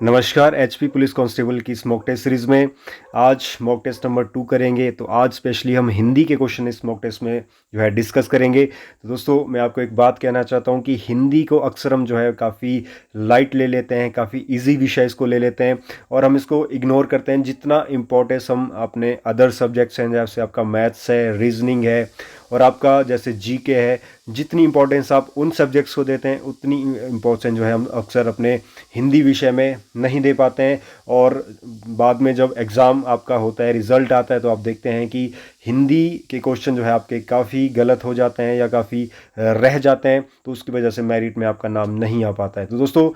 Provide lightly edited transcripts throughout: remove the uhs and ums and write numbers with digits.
नमस्कार। HP police constable की इस मॉक टेस्ट सीरीज़ में आज मॉक टेस्ट नंबर 2 करेंगे। तो आज स्पेशली हम हिंदी के क्वेश्चन इस मॉक टेस्ट में जो है डिस्कस करेंगे। तो दोस्तों, मैं आपको एक बात कहना चाहता हूं कि हिंदी को अक्सर हम जो है काफ़ी लाइट ले लेते हैं, काफ़ी इजी विषय इसको ले लेते हैं और हम इसको इग्नोर करते हैं। जितना इम्पोर्टेंस हम अपने अदर सब्जेक्ट्स हैं, जैसे आपका मैथ्स है, रीजनिंग है और आपका जैसे जीके है, जितनी इंपॉर्टेंस आप उन सब्जेक्ट्स को देते हैं उतनी इम्पोर्टेंस जो है हम अक्सर अपने हिंदी विषय में नहीं दे पाते हैं। और बाद में जब एग्ज़ाम आपका होता है, रिज़ल्ट आता है, तो आप देखते हैं कि हिंदी के क्वेश्चन जो है आपके काफ़ी गलत हो जाते हैं या काफ़ी रह जाते हैं, तो उसकी वजह से मेरिट में आपका नाम नहीं आ पाता है। तो दोस्तों,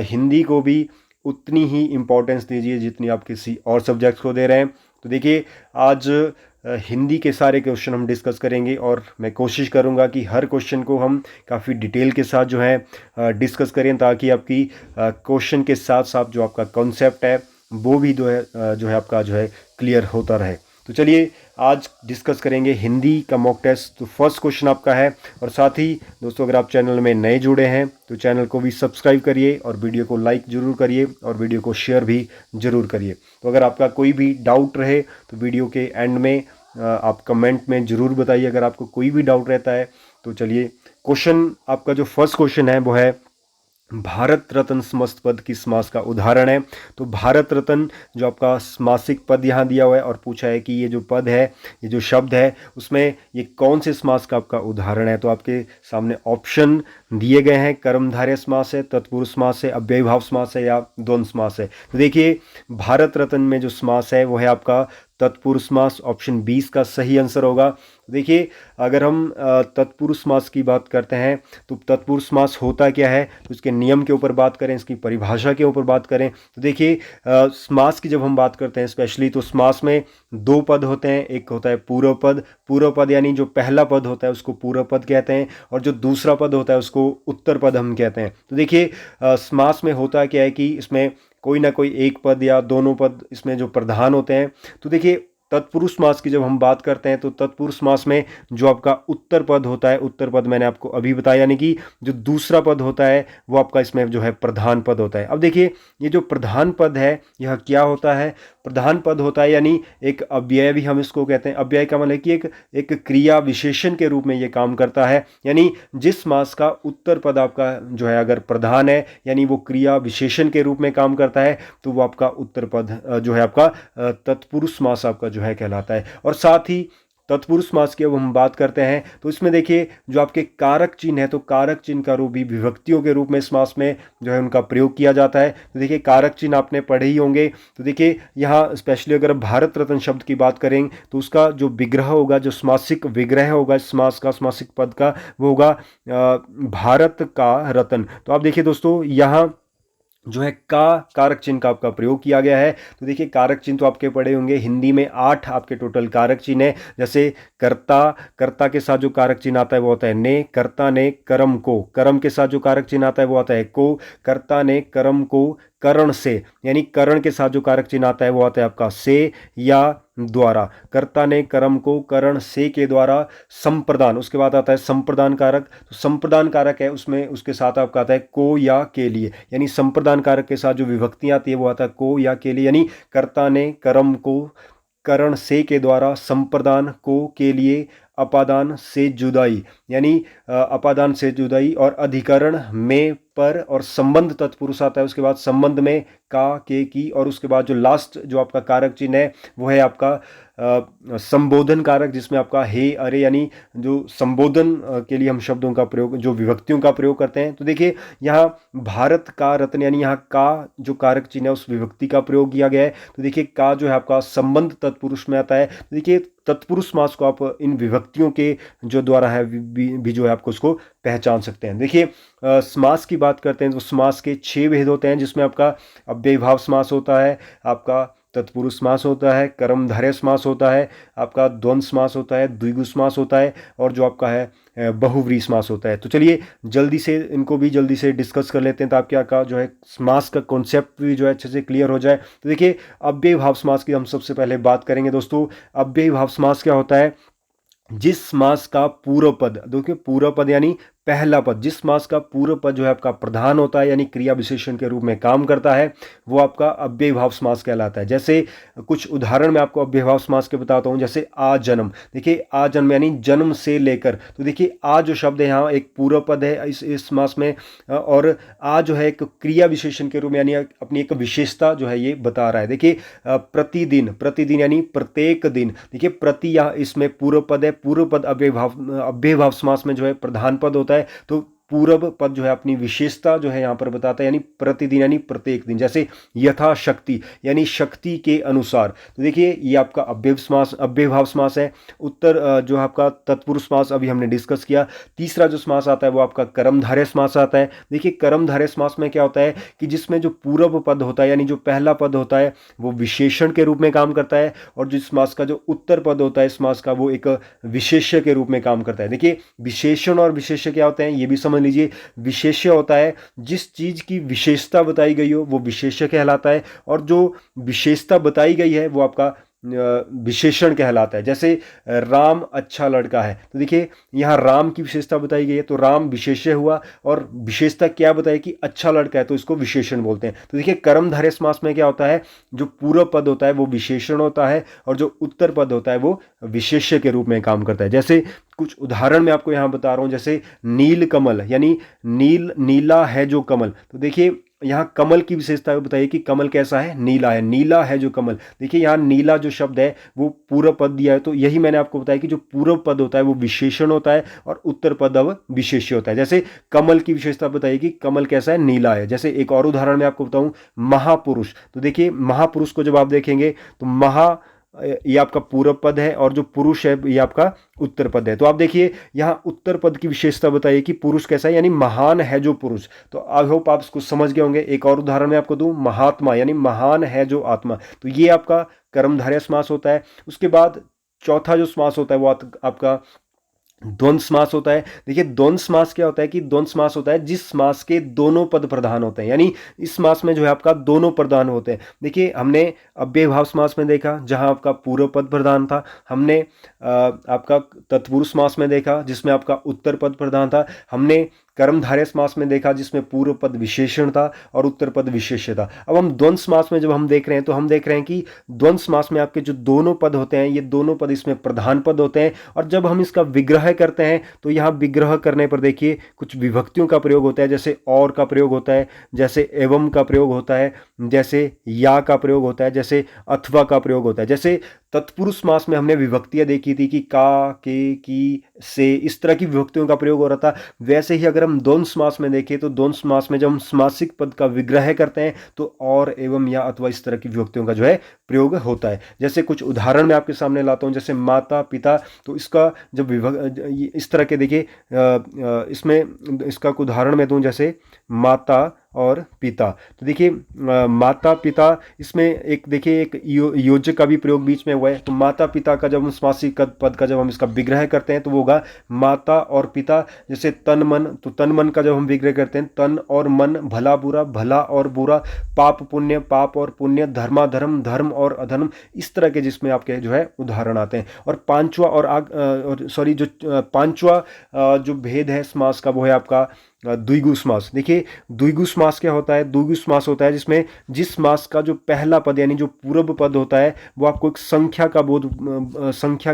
हिंदी को भी उतनी ही इम्पोर्टेंस दीजिए जितनी आप किसी और सब्जेक्ट्स को दे रहे हैं। तो देखिए, आज हिंदी के सारे क्वेश्चन हम डिस्कस करेंगे और मैं कोशिश करूंगा कि हर क्वेश्चन को हम काफ़ी डिटेल के साथ जो है डिस्कस करें, ताकि आपकी क्वेश्चन के साथ साथ जो आपका कॉन्सेप्ट है वो भी जो है आपका जो है क्लियर होता रहे। तो चलिए आज डिस्कस करेंगे हिंदी का मॉक टेस्ट। तो फर्स्ट क्वेश्चन आपका है, और साथ ही दोस्तों, अगर आप चैनल में नए जुड़े हैं तो चैनल को भी सब्सक्राइब करिए और वीडियो को लाइक ज़रूर करिए और वीडियो को शेयर भी ज़रूर करिए। तो अगर आपका कोई भी डाउट रहे तो वीडियो के एंड में आप कमेंट में ज़रूर बताइए अगर आपको कोई भी डाउट रहता है। तो चलिए, क्वेश्चन आपका जो फर्स्ट क्वेश्चन है वो है, भारत रत्न समस्त पद किस समास का उदाहरण है। तो भारत रत्न जो आपका समासिक पद यहाँ दिया हुआ है और पूछा है कि ये जो पद है, ये जो शब्द है, उसमें ये कौन से समास का आपका उदाहरण है। तो आपके सामने ऑप्शन दिए गए हैं, कर्मधारय समास है, तत्पुरुष समास है, अव्ययीभाव समास है या द्वंद्व समास है। तो देखिए, भारत रत्न में जो समास है वो है आपका तत्पुरुष समास। ऑप्शन 20 का सही आंसर होगा। देखिए, अगर हम तत्पुरुष समास की बात करते हैं तो तत्पुरुष समास होता क्या है, तो इसके नियम के ऊपर बात करें, इसकी परिभाषा के ऊपर बात करें, तो देखिए, समास की जब हम बात करते हैं स्पेशली, तो समास में दो पद होते हैं। एक होता है पूर्व पद। पूर्व पद यानी जो पहला पद होता है उसको पूर्व पद कहते हैं, और जो दूसरा पद होता है उसको उत्तर पद हम कहते हैं। तो देखिए, समास में होता क्या है कि इसमें कोई ना कोई एक पद या दोनों पद इसमें जो प्रधान होते हैं। तो देखिए, तत्पुरुष समास की जब हम बात करते हैं तो तत्पुरुष समास में जो आपका उत्तर पद होता है, उत्तर पद मैंने आपको अभी बताया, यानी कि जो दूसरा पद होता है वो आपका इसमें जो है प्रधान पद होता है। अब देखिए, ये जो प्रधान पद है यह क्या होता है। प्रधान पद होता है यानी एक अव्यय भी हम इसको कहते हैं। अव्यय का मतलब कि एक क्रिया विशेषण के रूप में ये काम करता है, यानी जिस समास का उत्तर पद आपका जो है अगर प्रधान है, यानी वो क्रिया विशेषण के रूप में काम करता है, तो वो आपका उत्तर पद जो है आपका तत्पुरुष समास आपका जो है कहलाता है। और साथ ही तत्पुरुष समास की अब हम बात करते हैं तो इसमें देखिए, जो आपके कारक चिन्ह है, तो कारक चिन्ह का रूप भी विभक्तियों के रूप में समास में जो है उनका प्रयोग किया जाता है। तो देखिए, कारक चिन्ह आपने पढ़े ही होंगे। तो देखिए, यहाँ स्पेशली अगर भारत रत्न शब्द की बात करें तो उसका जो विग्रह होगा, जो समासिक विग्रह होगा समास का, समासिक पद का, वो होगा भारत का रत्न। तो आप देखिए दोस्तों, यहाँ जो है का कारक चिन्ह का आपका प्रयोग किया गया है। तो देखिए, कारक चिन्ह तो आपके पढ़े होंगे, हिंदी में 8 आपके टोटल कारक चिन्ह है। जैसे कर्ता, कर्ता के साथ जो कारक चिन्ह आता है वो आता है ने। कर्ता ने कर्म को, कर्म के साथ जो कारक चिन्ह आता है वो आता है को। कर्ता ने कर्म को करण से, यानी करण के साथ जो कारक चिन्ह आता है वो आता है आपका से या द्वारा। कर्ता ने कर्म को करण से के द्वारा संप्रदान, उसके बाद आता है संप्रदान कारक। तो संप्रदान कारक है, उसमें उसके साथ आपका आता है को या के लिए, यानी संप्रदान कारक के साथ जो विभक्तियां आती है वो आता है को या के लिए, यानी कर्ता ने कर्म को करण से के द्वारा, संप्रदान को के लिए, अपादान से जुदाई, यानी अपादान से जुदाई, और अधिकरण में पर, और संबंध तत्पुरुष आता है, उसके बाद संबंध में का के की, और उसके बाद जो लास्ट जो आपका कारक चिन्ह है वो है आपका संबोधन कारक, जिसमें आपका हे अरे, यानी जो संबोधन के लिए हम शब्दों का प्रयोग, जो विभक्तियों का प्रयोग करते हैं। तो देखिए, यहाँ भारत का रत्न, यानी यहाँ का जो कारक चिन्ह है उस विभक्ति का प्रयोग किया गया है। तो देखिए, का जो है आपका संबंध तत्पुरुष में आता है। तो देखिए, तत्पुरुष समास को आप इन विभक्तियों के जो द्वारा है भी जो है आपको उसको पहचान सकते हैं। देखिए, समास की बात करते हैं तो समास के 6 भेद होते हैं, जिसमें आपका अव्ययीभाव समास होता है, आपका तत्पुरुष समास होता है, कर्मधारय समास होता है, आपका द्वंद्व समास होता है, द्विगु समास होता है, और जो आपका है बहुव्रीहि समास होता है। तो चलिए जल्दी से इनको भी जल्दी से डिस्कस कर लेते हैं, ताकि आपका जो है समास का कॉन्सेप्ट भी जो है अच्छे से क्लियर हो जाए। तो देखिए, अव्ययीभाव समास की हम सबसे पहले बात करेंगे दोस्तों। अव्ययीभाव समास क्या होता है, जिस समास का पूर्व पद, देखिए पूर्व पद यानी पहला पद, जिस समास का पूर्व पद जो है आपका प्रधान होता है यानी क्रिया विशेषण के रूप में काम करता है, वो आपका अव्ययीभाव समास कहलाता है। जैसे कुछ उदाहरण मैं आपको अव्ययीभाव समास के बताता हूं। जैसे आ जन्म, देखिए आ जन्म यानी जन्म से लेकर, तो देखिए आ जो शब्द है यहाँ एक पूर्व पद है इस समास में, और आ जो है एक क्रिया विशेषण के रूप में यानी अपनी एक विशेषता जो है ये बता रहा है। देखिए प्रतिदिन, प्रतिदिन यानी प्रत्येक दिन, देखिए प्रति यहाँ इसमें पूर्व पद है, पूर्व पद अव्ययीभाव समास में जो है प्रधान पद होता है, तो पूर्व पद जो है अपनी विशेषता जो है यहां पर बताता है, यानी प्रतिदिन यानी प्रत्येक दिन। जैसे यथाशक्ति यानी शक्ति के अनुसार, तो देखिए ये आपका अव्ययीभाव समास है। उत्तर जो आपका तत्पुरुष समास अभी हमने डिस्कस किया। तीसरा जो समास आता है वो आपका कर्मधारय समास आता है। देखिए कर्मधारय समास में क्या होता है कि जिसमें जो पूर्व पद होता है यानी जो पहला पद होता है वो विशेषण के रूप में काम करता है, और जो समास का जो उत्तर पद होता है समास का वो एक विशेष्य के रूप में काम करता है। देखिए विशेषण और विशेष्य क्या होते हैं ये भी समझ लीजिए। विशेष्य होता है जिस चीज की विशेषता बताई गई हो वो विशेष्य कहलाता है, और जो विशेषता बताई गई है वो आपका विशेषण कहलाता है। जैसे राम अच्छा लड़का है, तो देखिए यहाँ राम की विशेषता बताई गई है तो राम विशेष्य हुआ, और विशेषता क्या बताई कि अच्छा लड़का है तो इसको विशेषण बोलते हैं। तो देखिए कर्मधारय समास में क्या होता है, जो पूर्व पद होता है वो विशेषण होता है, और जो उत्तर पद होता है वो विशेष्य के रूप में काम करता है। जैसे कुछ उदाहरण मैं आपको यहाँ बता रहा हूँ। जैसे नील कमल यानी नीला है जो कमल, तो देखिए यहाँ कमल की विशेषता बताइए कि कमल कैसा है, नीला है, नीला है जो कमल। देखिए यहाँ नीला जो शब्द है वो पूर्व पद दिया है, तो यही मैंने आपको बताया कि जो पूर्व पद होता है वो विशेषण होता है और उत्तर पद अब विशेष्य होता है। जैसे कमल की विशेषता बताइए कि कमल कैसा है, नीला है। जैसे एक और उदाहरण मैं आपको बताऊं, महापुरुष, तो देखिए महापुरुष को जब आप देखेंगे तो ये आपका पूर्व पद है, और जो पुरुष है ये आपका उत्तर पद है। तो आप देखिए यहाँ उत्तर पद की विशेषता बताइए कि पुरुष कैसा है, यानी महान है जो पुरुष। तो आई होप आप इसको समझ गए होंगे। एक और उदाहरण मैं आपको दूं, महात्मा यानी महान है जो आत्मा, तो ये आपका कर्मधारय समास होता है। उसके बाद चौथा जो समास होता है वो आपका द्वंद्व समास होता है। देखिए द्वंद्व समास क्या होता है कि द्वंद्व समास होता है जिस समास के दोनों पद प्रधान होते हैं, यानी इस समास में जो है आपका दोनों प्रधान होते हैं। देखिए हमने अव्ययीभाव समास में देखा जहां आपका पूर्व पद प्रधान था, हमने आपका तत्पुरुष समास में देखा जिसमें आपका उत्तर पद प्रधान था, हमने कर्मधारय समास में देखा जिसमें पूर्व पद विशेषण था और उत्तर पद विशेष्य था। अब हम द्वंद्व समास में जब हम देख रहे हैं तो हम देख रहे हैं कि द्वंद्व समास में आपके जो दोनों पद होते हैं ये दोनों पद इसमें प्रधान पद होते हैं, और जब हम इसका विग्रह करते हैं तो यहाँ विग्रह करने पर देखिए कुछ विभक्तियों का प्रयोग होता है। जैसे और का प्रयोग होता है, जैसे एवं का प्रयोग होता है, जैसे या का प्रयोग होता है, जैसे अथवा का प्रयोग होता है। जैसे तत्पुरुष समास में हमने विभक्तियां देखी थी कि का, के, की, से, इस तरह की विभक्तियों का प्रयोग हो रहा था। वैसे ही अगर हम द्वंद्व समास में देखें तो द्वंद्व समास में जब हम समासिक पद का विग्रह करते हैं तो और, एवं, या, अथवा इस तरह की विभक्तियों का जो है प्रयोग होता है। जैसे कुछ उदाहरण मैं आपके सामने लाता हूं। जैसे माता पिता, तो इसका जब इस तरह के देखिए इसमें इसका उदाहरण मैं दूं, जैसे माता और पिता, तो देखिए माता पिता, इसमें एक देखिए एक योजक का भी प्रयोग बीच में हुआ है। तो माता पिता का जब हम समासिक पद का जब हम इसका विग्रह करते हैं तो वो होगा माता और पिता। जैसे तन मन, तो तन मन का जब हम विग्रह करते हैं, तन और मन, भला बुरा, भला और बुरा, पाप पुण्य, पाप और पुण्य, धर्माधर्म, धर्म और अधर्म, इस तरह के जिसमें आपके जो है उदाहरण आते हैं। और पांचवा जो भेद है समास का वो है आपका द्विगु समास। देखिए द्विगु समास क्या होता है, द्विगु समास होता है जिसमें जिस समास का जो पहला पद यानी जो पूर्व पद होता है वो आपको एक संख्या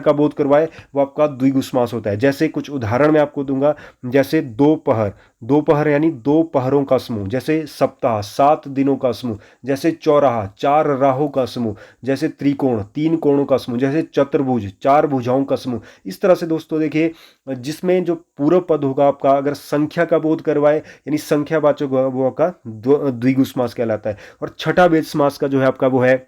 का बोध करवाए, वो आपका द्विगु समास होता है। जैसे कुछ उदाहरण मैं आपको दूंगा। जैसे दोपहर, दोपहर यानी दो पहरों का समूह। जैसे सप्ताह, 7 दिनों का समूह। जैसे चौराहा, 4 राहों का समूह। जैसे त्रिकोण, 3 कोणों का समूह। जैसे चतुर्भुज, 4 भुजाओं का समूह। इस तरह से दोस्तों देखिए जिसमें जो पूर्व पद होगा आपका अगर संख्या का बोध करवाए यानी संख्यावाचक वो आपका द्विगु समास कहलाता है। और छठा भेद समास का जो है आपका वो है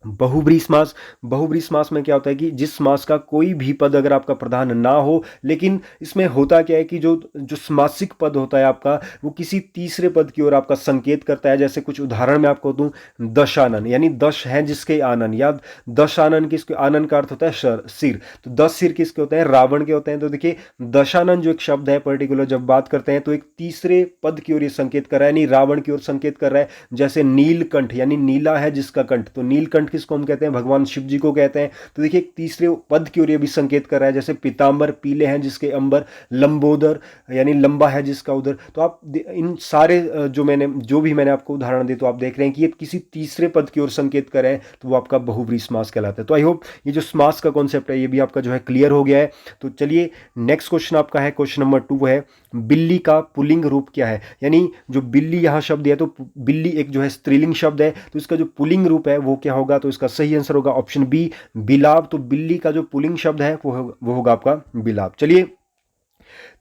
बहुब्रीहि समास। बहुब्रीहि समास में क्या होता है कि जिस समास का कोई भी पद अगर आपका प्रधान ना हो, लेकिन इसमें होता क्या है कि जो समासिक पद होता है आपका वो किसी तीसरे पद की ओर आपका संकेत करता है। जैसे कुछ उदाहरण मैं आपको दूं, दशानन यानी 10 है जिसके आनन, या दशानन किसके, आनन का अर्थ होता है सिर, तो 10 सिर किसके होते हैं, रावण के होते हैं। तो देखिए दशानन जो एक शब्द है पर्टिकुलर जब बात करते हैं तो एक तीसरे पद की ओर ये संकेत कर रहा है, यानी रावण की ओर संकेत कर रहा है। जैसे नीलकंठ यानी नीला है जिसका कंठ, तो नीलकंठ किसको हम कहते हैं, भगवान शिव जी को कहते हैं। तो देखिए तीसरे पद की ओर ये भी संकेत कर रहा है, जैसे पीताम्बर पीले हैं जिसके अंबर, लंबोदर यानी लंबा है जिसका उदर। तो आप इन सारे जो भी मैंने आपको उदाहरण दिए, तो आप देख रहे हैं कि ये किसी तीसरे पद की ओर संकेत कर रहे हैं, तो वो आपका बहुव्रीहि समास कहलाता है। तो आई होप ये जो समास का कॉन्सेप्ट है ये भी आपका जो है क्लियर हो गया है। तो चलिए नेक्स्ट क्वेश्चन आपका है, क्वेश्चन नंबर 2 है, बिल्ली का पुल्लिंग रूप क्या है। यानी जो बिल्ली यहाँ शब्द है, तो बिल्ली एक जो है स्त्रीलिंग शब्द है, तो इसका जो पुल्लिंग रूप है वो क्या होगा, तो इसका सही आंसर होगा ऑप्शन बी, बिलाव। तो बिल्ली का जो पुल्लिंग शब्द है वो होगा आपका बिलाव। चलिए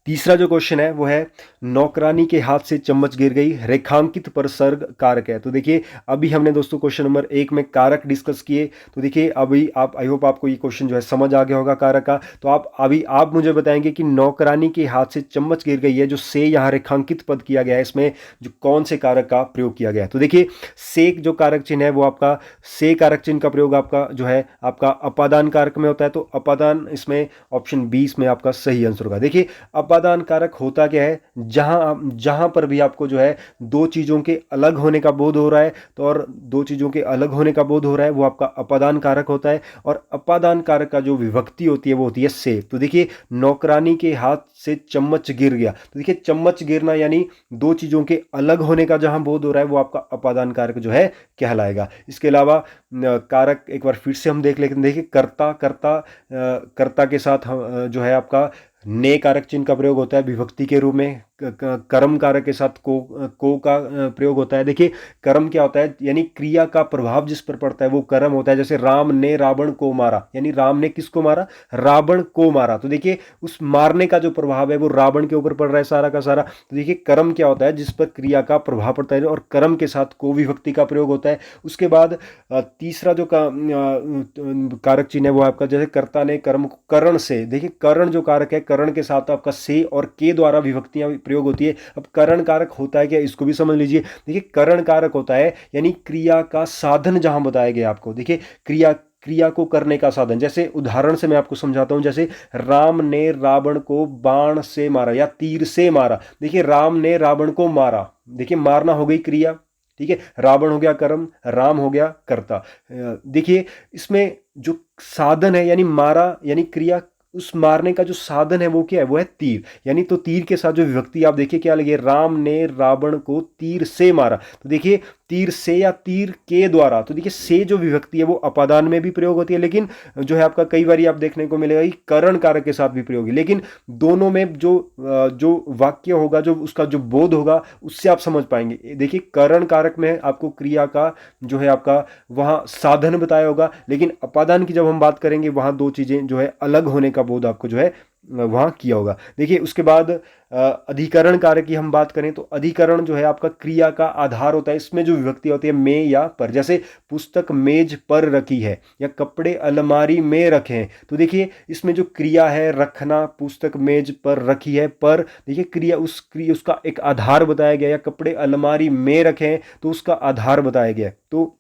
तीसरा जो क्वेश्चन है वो है, नौकरानी के हाथ से चम्मच गिर गई, रेखांकित पर सर्ग कारक है। तो देखिए अभी हमने दोस्तों क्वेश्चन नंबर 1 में कारक डिस्कस किए, तो देखिए अभी आप, आई होप आपको ये क्वेश्चन जो है समझ आ गया होगा कारक का। तो आप मुझे बताएंगे कि नौकरानी के हाथ से चम्मच गिर गई है, जो से यहाँ रेखांकित पद किया गया है, इसमें जो कौन से कारक का प्रयोग किया गया है। तो देखिए से जो कारक चिन्ह है वो आपका, से कारक चिन्ह का प्रयोग आपका जो है आपका अपादान कारक में होता है। तो अपादान इसमें ऑप्शन 20 में आपका सही आंसर होगा। देखिए अपादान कारक होता क्या है, जहां पर भी आपको जो है दो चीजों के अलग होने का बोध हो रहा है, तो और दो चीजों के अलग होने का बोध हो रहा है, वो आपका अपादान कारक होता है। और अपादान कारक का जो विभक्ति होती है वो होती है से। तो देखिए नौकरानी के हाथ से चम्मच गिर गया, तो देखिए चम्मच गिरना यानी दो चीजों के अलग होने का जहां बोध हो रहा है, वो आपका अपादान कारक जो है कहलाएगा। इसके अलावा कारक एक बार फिर से हम देख लेते हैं। देखिए कर्ता के साथ जो है आपका ने कारक चिन्ह का प्रयोग होता है विभक्ति के रूप में। कर्म कारक के साथ को का प्रयोग होता है। देखिए कर्म क्या होता है, यानी क्रिया का प्रभाव जिस पर पड़ता है वो कर्म होता है। जैसे राम ने रावण को मारा, यानी राम ने किसको मारा, रावण को मारा। तो देखिए उस मारने का जो प्रभाव है वो रावण के ऊपर पड़ रहा है सारा का सारा। तो देखिए कर्म क्या होता है, जिस पर क्रिया का प्रभाव पड़ता है, और कर्म के साथ को विभक्ति का प्रयोग होता है। उसके बाद तीसरा जो कारक चिन्ह है वो आपका, जैसे कर्ता ने कर्म को करण से, देखिए करण जो कारक है, करण के साथ आपका से और के द्वारा विभक्तियां प्रयोग होती है। अब करण कारक होता है क्या, इसको भी समझ लीजिए। देखिए करण कारक होता है यानी क्रिया का साधन जहां बताया गया आपको। देखिए क्रिया को करने का साधन, जैसे उदाहरण से मैं आपको समझाता हूं। जैसे राम ने रावण को बाण से मारा या तीर से मारा। देखिए राम ने रावण को मारा, देखिए मारना हो गई क्रिया, ठीक है, रावण हो गया कर्म, राम हो गया कर्ता। देखिए इसमें जो साधन है यानी मारा, यानी क्रिया, उस मारने का जो साधन है वो क्या है, वो है तीर। यानी तो तीर के साथ जो विभक्ति आप देखिए क्या लगी, राम ने रावण को तीर से मारा। तो देखिए तीर से या तीर के द्वारा, तो देखिए से जो विभक्ति है वो अपादान में भी प्रयोग होती है, लेकिन जो है आपका कई बार आप देखने को मिलेगा कि करण कारक के साथ भी प्रयोग है। लेकिन दोनों में जो वाक्य होगा, जो उसका जो बोध होगा, उससे आप समझ पाएंगे। देखिए करण कारक में आपको क्रिया का जो है आपका वहां साधन बताया होगा, लेकिन अपादान की जब हम बात करेंगे वहां दो चीजें जो है अलग होने का बोध आपको जो है वहां किया होगा। देखिए उसके बाद अधिकरण कारक की हम बात करें, तो अधिकरण जो है आपका क्रिया का आधार होता है। इसमें जो विभक्ति होती है में या पर, जैसे पुस्तक मेज पर रखी है या कपड़े अलमारी में रखे हैं। तो देखिए इसमें जो क्रिया है रखना, पुस्तक मेज पर रखी है, पर देखिए क्रिया उसका एक आधार बताया गया, या कपड़े अलमारी में रखे हैं तो उसका आधार बताया गया। तो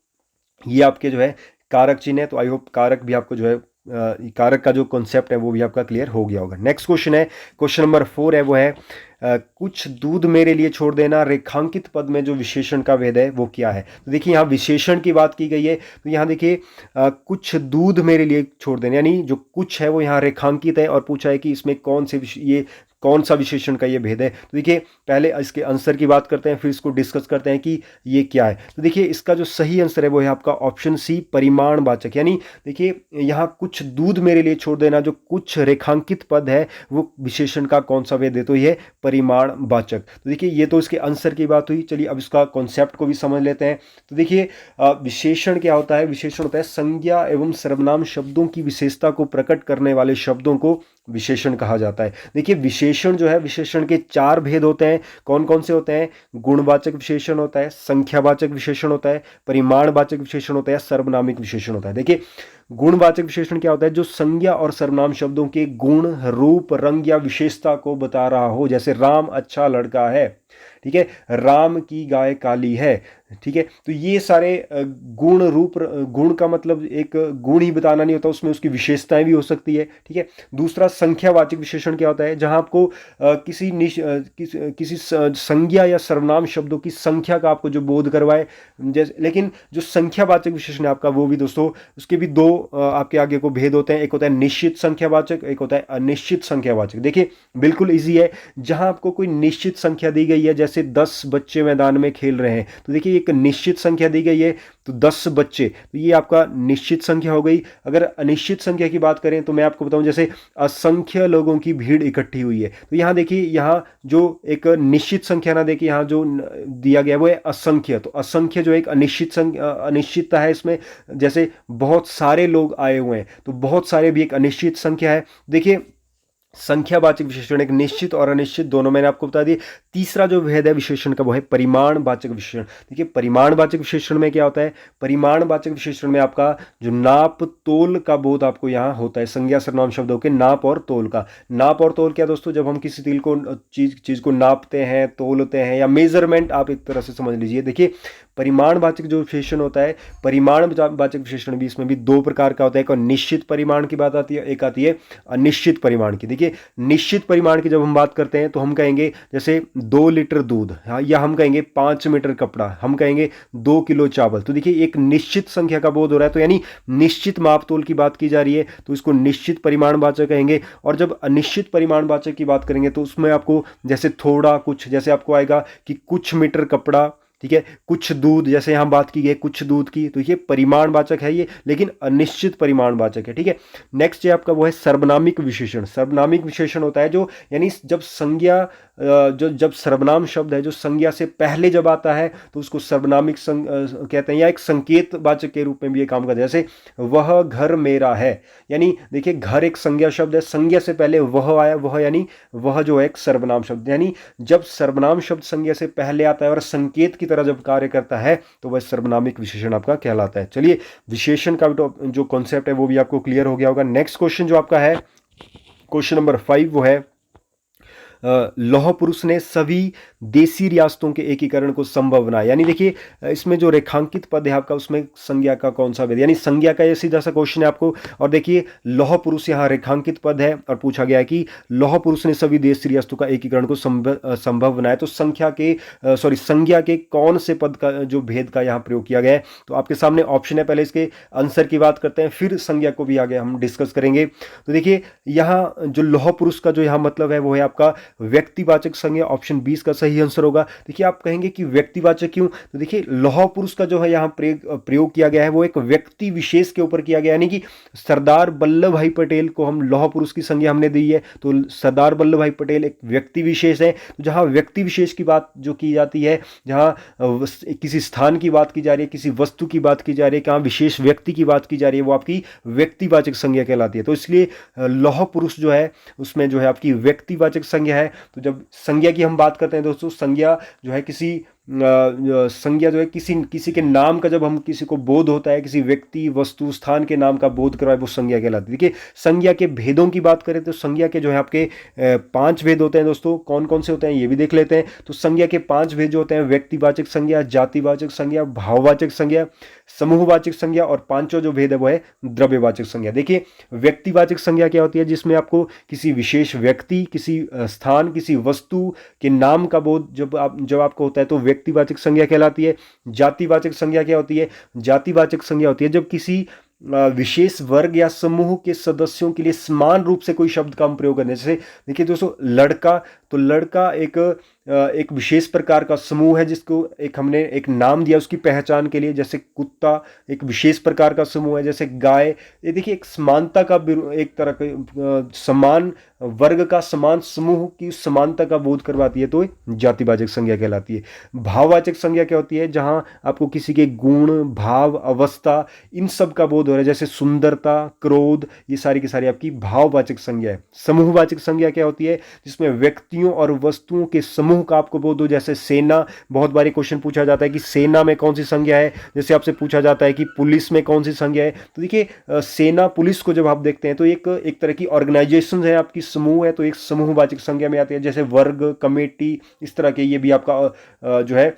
ये आपके जो है कारक चिन्ह है। तो आई होप कारक भी आपको जो है कारक का जो कॉन्सेप्ट है वो भी आपका क्लियर हो गया होगा। नेक्स्ट क्वेश्चन है, क्वेश्चन नंबर 4 है, वो है कुछ दूध मेरे लिए छोड़ देना, रेखांकित पद में जो विशेषण का भेद है वो क्या है। तो देखिए यहाँ विशेषण की बात की गई है, तो यहाँ देखिए कुछ दूध मेरे लिए छोड़ देना, यानी जो कुछ है वो यहाँ रेखांकित है, और पूछा है कि इसमें कौन सा विशेषण का ये भेद है। तो देखिए पहले इसके आंसर की बात करते हैं, फिर इसको डिस्कस करते हैं कि ये क्या है। तो देखिए इसका जो सही आंसर है वो है आपका ऑप्शन सी, परिमाणवाचक। यानी देखिए यहाँ कुछ दूध मेरे लिए छोड़ देना, जो कुछ रेखांकित पद है वो विशेषण का कौन सा भेद है, तो ये परिमाणवाचक। तो देखिए ये तो इसके आंसर की बात हुई। चलिए अब इसका कॉन्सेप्ट को भी समझ लेते हैं। तो देखिए विशेषण क्या होता है, विशेषण होता है संज्ञा एवं सर्वनाम शब्दों की विशेषता को प्रकट करने वाले शब्दों को विशेषण कहा जाता है। देखिए विशेषण जो है, विशेषण के 4 भेद होते हैं। कौन कौन से होते हैं, गुणवाचक विशेषण होता है, संख्यावाचक विशेषण होता है, परिमाणवाचक विशेषण होता है, सर्वनामिक विशेषण होता है। देखिए गुणवाचक विशेषण क्या होता है, जो संज्ञा और सर्वनाम शब्दों के गुण, रूप, रंग या विशेषता को बता रहा हो। जैसे राम अच्छा लड़का है, ठीक है। राम की गाय काली है, ठीक है। तो ये सारे गुण रूप, गुण का मतलब एक गुण ही बताना नहीं होता, उसमें उसकी विशेषताएं भी हो सकती है, ठीक है। दूसरा संख्यावाचक विशेषण क्या होता है, जहां आपको किसी संज्ञा या सर्वनाम शब्दों की संख्या का आपको जो बोध करवाए, जैसे, लेकिन जो संख्यावाचक विशेषण है आपका, वो भी दोस्तों उसके भी दो आपके आगे को भेद होते हैं। एक होता है निश्चित संख्यावाचक, एक होता है अनिश्चित संख्यावाचक। देखिए बिल्कुल ईजी है, जहां आपको कोई निश्चित संख्या दी गई है, जैसे 10 बच्चे मैदान में खेल रहे हैं, तो देखिए एक निश्चित संख्या दी गई है, तो 10 बच्चे, तो ये आपका निश्चित संख्या हो गई। अगर अनिश्चित संख्या की बात करें तो मैं आपको बताऊं, जैसे असंख्य लोगों की भीड़ इकट्ठी हुई है, तो यहां देखिए, यहां जो एक निश्चित संख्या ना देखिए, यहां जो दिया गया है वो है असंख्य। तो असंख्य जो एक अनिश्चितता है इसमें, जैसे बहुत सारे लोग आए हुए हैं, तो बहुत सारे भी एक अनिश्चित संख्या है। देखिए संख्यावाचक विशेषण एक निश्चित और अनिश्चित दोनों मैंने आपको बता दिए। तीसरा जो भेद है विशेषण का, वो है परिमाणवाचक विशेषण। देखिए परिमाणवाचक विशेषण में क्या होता है, परिमाणवाचक विशेषण में आपका जो नाप तोल का बोध आपको यहाँ होता है, संज्ञा सर्वनाम शब्दों के नाप और तोल का। नाप और तोल क्या दोस्तों, जब हम किसी चीज को नापते हैं, तोलते हैं, या मेजरमेंट आप एक तरह से समझ लीजिए। देखिए परिमाणवाचक जो विशेषण होता है, परिमाणवाचक विशेषण भी इसमें भी दो प्रकार का होता है। एक निश्चित परिमाण की बात आती है, एक आती है अनिश्चित परिमाण की। देखिए निश्चित परिमाण की जब हम बात करते हैं तो हम कहेंगे जैसे 2 लीटर दूध, या हम कहेंगे 5 मीटर कपड़ा, हम कहेंगे 2 किलो चावल। तो देखिए एक निश्चित संख्या का बोध हो रहा है, तो यानी निश्चित माप तोल की बात की जा रही है, तो इसको निश्चित परिमाणवाचक कहेंगे। और जब अनिश्चित परिमाणवाचक की बात करेंगे तो उसमें आपको जैसे थोड़ा कुछ, जैसे आपको आएगा कि कुछ मीटर कपड़ा, ठीक है, कुछ दूध, जैसे यहां बात की गई कुछ दूध की, तो ये परिमाणवाचक है ये, लेकिन अनिश्चित परिमाणवाचक है, ठीक है। नेक्स्ट है आपका वो है सर्वनामिक विशेषण। सर्वनामिक विशेषण होता है जो, यानी जब संज्ञा जब सर्वनाम शब्द है जो संज्ञा से पहले जब आता है तो उसको सर्वनामिक कहते हैं, या एक संकेत वाचक के रूप में भी ये काम करता है। जैसे वह घर मेरा है, यानी देखिए घर एक संज्ञा शब्द है, संज्ञा से पहले वह आया, वह यानी वह जो है एक सर्वनाम शब्द, यानी जब सर्वनाम शब्द संज्ञा से पहले आता है और संकेत की तरह जब कार्य करता है तो वह सर्वनामिक विशेषण आपका कहलाता है। चलिए विशेषण का जो कॉन्सेप्ट है वो भी आपको क्लियर हो गया होगा। नेक्स्ट क्वेश्चन जो आपका है, क्वेश्चन नंबर 5, वो है लौह पुरुष ने सभी देसी रियासतों के एकीकरण को संभव बनाया। यानी देखिए इसमें जो रेखांकित पद है आपका, उसमें संज्ञा का कौन सा भेद, यानी संज्ञा का ये सीधा सा क्वेश्चन है आपको। और देखिए लौह पुरुष यहाँ रेखांकित पद है और पूछा गया है कि लौह पुरुष ने सभी देसी रियासतों का एकीकरण को संभव बनाया, तो संज्ञा के कौन से पद का जो भेद का यहाँ प्रयोग किया गया है। तो आपके सामने ऑप्शन है, पहले इसके आंसर की बात करते हैं, फिर संज्ञा को भी आगे हम डिस्कस करेंगे। तो देखिए यहाँ जो लौह पुरुष का जो यहाँ मतलब है वो है आपका व्यक्तिवाचक संज्ञा। ऑप्शन 20 का सही आंसर होगा। देखिए आप कहेंगे कि व्यक्तिवाचक क्यों, तो देखिए लौह पुरुष का जो है यहाँ प्रयोग किया गया है वो एक व्यक्ति विशेष के ऊपर किया गया, यानी कि सरदार वल्लभ भाई पटेल को हम लौह पुरुष की संज्ञा हमने दी है, तो सरदार वल्लभ भाई पटेल एक व्यक्ति विशेष है। तो जहां व्यक्ति विशेष की बात जो की जाती है, जहां किसी स्थान की बात की जा रही है, किसी वस्तु की बात की जा रही है, कहां विशेष व्यक्ति की बात की जा रही है, वो आपकी व्यक्तिवाचक संज्ञा कहलाती है। तो इसलिए लौह पुरुष जो है उसमें जो है आपकी व्यक्तिवाचक संज्ञा है। तो जब संज्ञा की हम बात करते हैं दोस्तों, संज्ञा जो है संज्ञा जो है किसी के नाम का जब हम किसी को बोध होता है, किसी व्यक्ति वस्तु स्थान के नाम का बोध करवाए, वो संज्ञा कहलाती है। देखिए संज्ञा के भेदों की बात करें तो संज्ञा के जो है आपके 5 भेद होते हैं दोस्तों। कौन कौन से होते हैं ये भी देख लेते हैं। तो संज्ञा के 5 भेद जो होते हैं, व्यक्तिवाचक संज्ञा, जातिवाचक संज्ञा, भाववाचक संज्ञा, समूहवाचक संज्ञा, और पांचों जो भेद है वो है द्रव्यवाचक संज्ञा। देखिए व्यक्तिवाचक संज्ञा क्या होती है, जिसमें आपको किसी विशेष व्यक्ति, किसी स्थान, किसी वस्तु के नाम का बोध जब आपको होता है तो व्यक्तिवाचक संज्ञा कहलाती है। जातिवाचक संज्ञा क्या होती है, जातिवाचक संज्ञा होती है जब किसी विशेष वर्ग या समूह के सदस्यों के लिए समान रूप से कोई शब्द का हम प्रयोग करने, जैसे देखिए दोस्तों लड़का, तो लड़का एक विशेष प्रकार का समूह है जिसको हमने एक नाम दिया उसकी पहचान के लिए। जैसे कुत्ता एक विशेष प्रकार का समूह है, जैसे गाय। ये देखिए एक समानता का, एक तरह का समान वर्ग का, समान समूह की समानता का बोध करवाती है, तो जातिवाचक संज्ञा कहलाती है। भाववाचक संज्ञा क्या होती है, जहां आपको किसी के गुण, भाव, अवस्था, इन सब का बोध हो रहा है, जैसे सुंदरता, क्रोध, ये सारी की सारी आपकी भाववाचक संज्ञा है। समूहवाचक संज्ञा क्या होती है, जिसमें व्यक्तियों व्यक्तियों और वस्तुओं के समूह का आपको बोध हो, जैसे सेना, बहुत बारी क्वेश्चन पूछा जाता है कि सेना में कौन सी संज्ञा है, जैसे आपसे पूछा जाता है कि पुलिस में कौन सी संज्ञा है। तो देखिए सेना पुलिस को जब आप देखते हैं तो एक तरह की ऑर्गेनाइजेशन है, आपकी समूह है, तो एक समूहवाचक संज्ञा में आती है। जैसे वर्ग, कमेटी, इस तरह के ये भी आपका जो है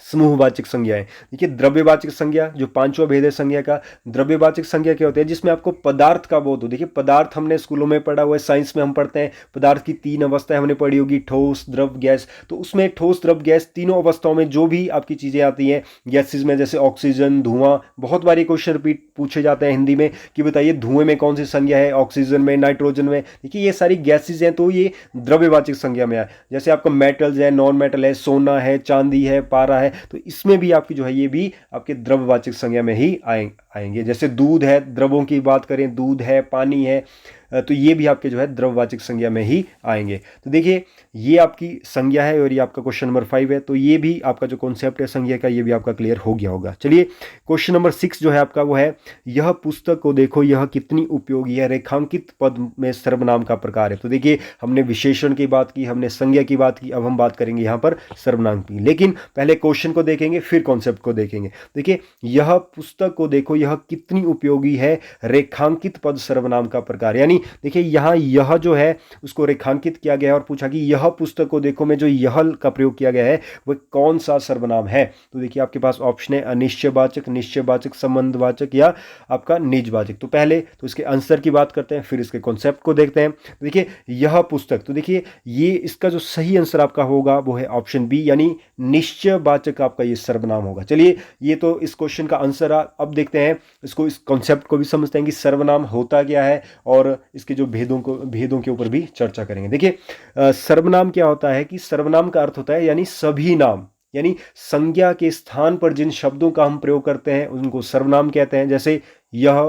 समूहवाचक संज्ञा है। देखिए द्रव्यवाचक संज्ञा, जो पांचवा भेद है संज्ञा का, द्रव्यवाचक संज्ञा क्या होती है, जिसमें आपको पदार्थ का बोध हो। देखिए पदार्थ हमने स्कूलों में पढ़ा हुआ है, साइंस में हम पढ़ते हैं पदार्थ की तीन अवस्थाएं हमने पढ़ी होगी, ठोस, द्रव, गैस। तो उसमें ठोस, द्रव, गैस तीनों अवस्थाओं में जो भी आपकी चीजें आती हैं गैसेज में, जैसे ऑक्सीजन, धुआं, बहुत बारी क्वेश्चन रिपीट पूछे जाते हैं हिंदी में कि बताइए धुएं में कौन सी संज्ञा है, ऑक्सीजन में, नाइट्रोजन में। देखिए ये सारी गैसेज हैं, तो ये द्रव्यवाचक संज्ञा में है। जैसे आपका मेटल्स है, नॉन मेटल है, सोना है, चांदी है, पारा है, तो इसमें भी आपकी जो है ये भी आपके द्रव्यवाचक संज्ञा में ही आएंगे। जैसे दूध है, द्रवों की बात करें, दूध है, पानी है, तो ये भी आपके जो है द्रव्यवाचक संज्ञा में ही आएंगे। तो देखिए ये आपकी संज्ञा है और ये आपका क्वेश्चन नंबर 5 है। तो ये भी आपका जो कॉन्सेप्ट है संज्ञा का, ये भी आपका क्लियर हो गया होगा। चलिए क्वेश्चन नंबर 6 जो है आपका वो है, यह पुस्तक को देखो यह कितनी उपयोगी है, रेखांकित पद में सर्वनाम का प्रकार है। तो देखिए हमने विशेषण की बात की, हमने संज्ञा की बात की, अब हम बात करेंगे यहाँ पर सर्वनाम की। लेकिन पहले क्वेश्चन को देखेंगे फिर कॉन्सेप्ट को देखेंगे। देखिए यह पुस्तक को देखो यह कितनी उपयोगी है, रेखांकित पद सर्वनाम का प्रकार। यानी देखिए यहाँ यह जो है उसको रेखांकित किया गया है और पूछा कि यह पुस्तक को देखो में जो यह का प्रयोग किया गया है वह कौन सा सर्वनाम है। तो देखिए आपके पास ऑप्शन है अनिश्चयवाचक, निश्चयवाचक, संबंधवाचक या आपका निजवाचक। तो पहले तो इसके आंसर की बात करते हैं, फिर इसके कॉन्सेप्ट को देखते हैं। तो देखिए यह पुस्तक, तो देखिए ये इसका जो सही आंसर आपका होगा वो है ऑप्शन बी, यानी निश्चयवाचक आपका ये सर्वनाम होगा। चलिए ये तो इस क्वेश्चन का आंसर। अब देखते हैं इसको, इस कॉन्सेप्ट को भी समझते हैं कि सर्वनाम होता क्या है और इसके जो भेदों के ऊपर भी चर्चा करेंगे। देखिए सर्वनाम क्या होता है कि सर्वनाम का अर्थ होता है यानी सभी नाम, यानी संज्ञा के स्थान पर जिन शब्दों का हम प्रयोग करते हैं उनको सर्वनाम कहते हैं। जैसे यह,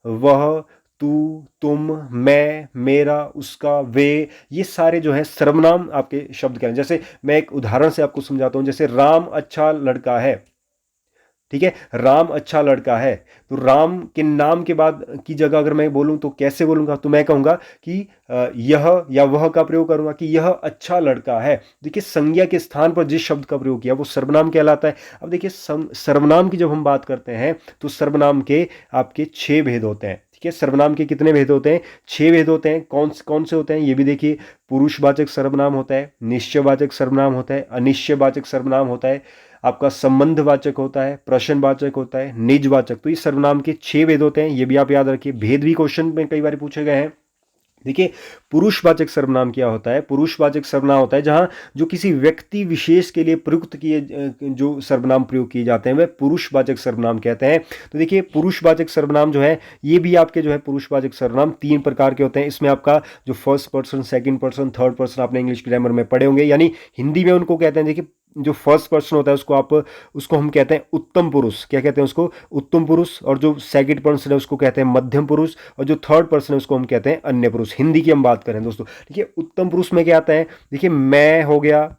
वह, तू, तुम, मैं, मेरा, उसका, वे, ये सारे जो है सर्वनाम आपके शब्द कहते हैं। जैसे मैं एक उदाहरण से आपको समझाता हूं, जैसे राम अच्छा लड़का है, ठीक है, राम अच्छा लड़का है। तो राम के नाम के बाद की जगह अगर मैं बोलूं तो कैसे बोलूंगा, तो मैं कहूंगा कि यह या वह का प्रयोग करूंगा कि यह अच्छा लड़का है। देखिए संज्ञा के स्थान पर जिस शब्द का प्रयोग किया वो सर्वनाम कहलाता है। अब देखिए सर्वनाम की जब हम बात करते हैं तो सर्वनाम के आपके 6 भेद होते हैं। ठीक है, सर्वनाम के कितने भेद होते हैं? 6 भेद होते हैं। कौन से होते हैं ये भी देखिए, पुरुषवाचक सर्वनाम होता है, निश्चयवाचक सर्वनाम होता है, अनिश्चयवाचक सर्वनाम होता है, आपका संबंधवाचक होता है, प्रश्नवाचक होता है, निजवाचक। तो इस सर्वनाम के 6 भेद होते हैं, ये भी आप याद रखिए। भेद भी क्वेश्चन में कई बार पूछे गए हैं। देखिए पुरुषवाचक सर्वनाम क्या होता है? पुरुषवाचक सर्वनाम होता है जहां जो किसी व्यक्ति विशेष के लिए प्रयुक्त किए जो सर्वनाम प्रयोग किए जाते हैं वह पुरुषवाचक सर्वनाम कहते हैं। तो देखिए पुरुषवाचक सर्वनाम जो है ये भी आपके जो है पुरुषवाचक सर्वनाम 3 प्रकार के होते हैं। इसमें आपका जो first person, second person, third person आपने इंग्लिश ग्रामर में पढ़े होंगे, यानी हिंदी में उनको कहते हैं। देखिए जो फर्स्ट पर्सन होता है उसको हम कहते हैं उत्तम पुरुष। क्या कहते हैं उसको? उत्तम पुरुष। और जो सेकंड पर्सन है उसको कहते हैं मध्यम पुरुष, और जो थर्ड पर्सन है उसको हम कहते हैं अन्य पुरुष। हिंदी की हम बात करें दोस्तों, देखिए उत्तम पुरुष में क्या आता है? देखिए मैं हो गया,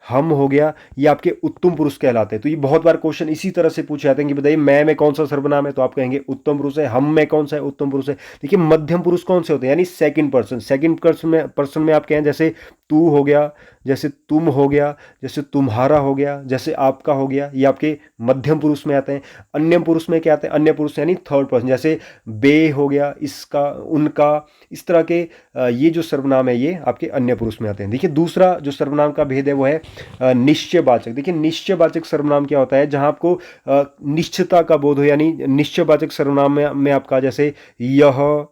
हम हो गया, ये आपके उत्तम पुरुष कहलाते हैं। तो ये बहुत बार क्वेश्चन इसी तरह से पूछे जाते हैं कि बताइए मैं में कौन सा सर्वनाम है, तो आप कहेंगे उत्तम पुरुष है। हम में कौन सा है? उत्तम पुरुष है। देखिए मध्यम पुरुष कौन से होते हैं? यानी सेकंड पर्सन। सेकंड पर्सन में आप कहें जैसे तू हो गया, जैसे तुम हो गया, जैसे तुम्हारा हो गया, जैसे आपका हो गया, ये आपके मध्यम पुरुष में आते हैं। अन्य पुरुष में क्या आते हैं? अन्य पुरुष यानी थर्ड पर्सन, जैसे बे हो गया, इसका, उनका, इस तरह के ये जो सर्वनाम है ये आपके अन्य पुरुष में आते हैं। देखिए दूसरा जो सर्वनाम का भेद है वो है निश्चयवाचक। देखिए निश्चयवाचक सर्वनाम क्या होता है? जहां आपको निश्चयता का बोध हो, यानी निश्चयवाचक सर्वनाम में आपका जैसे यह,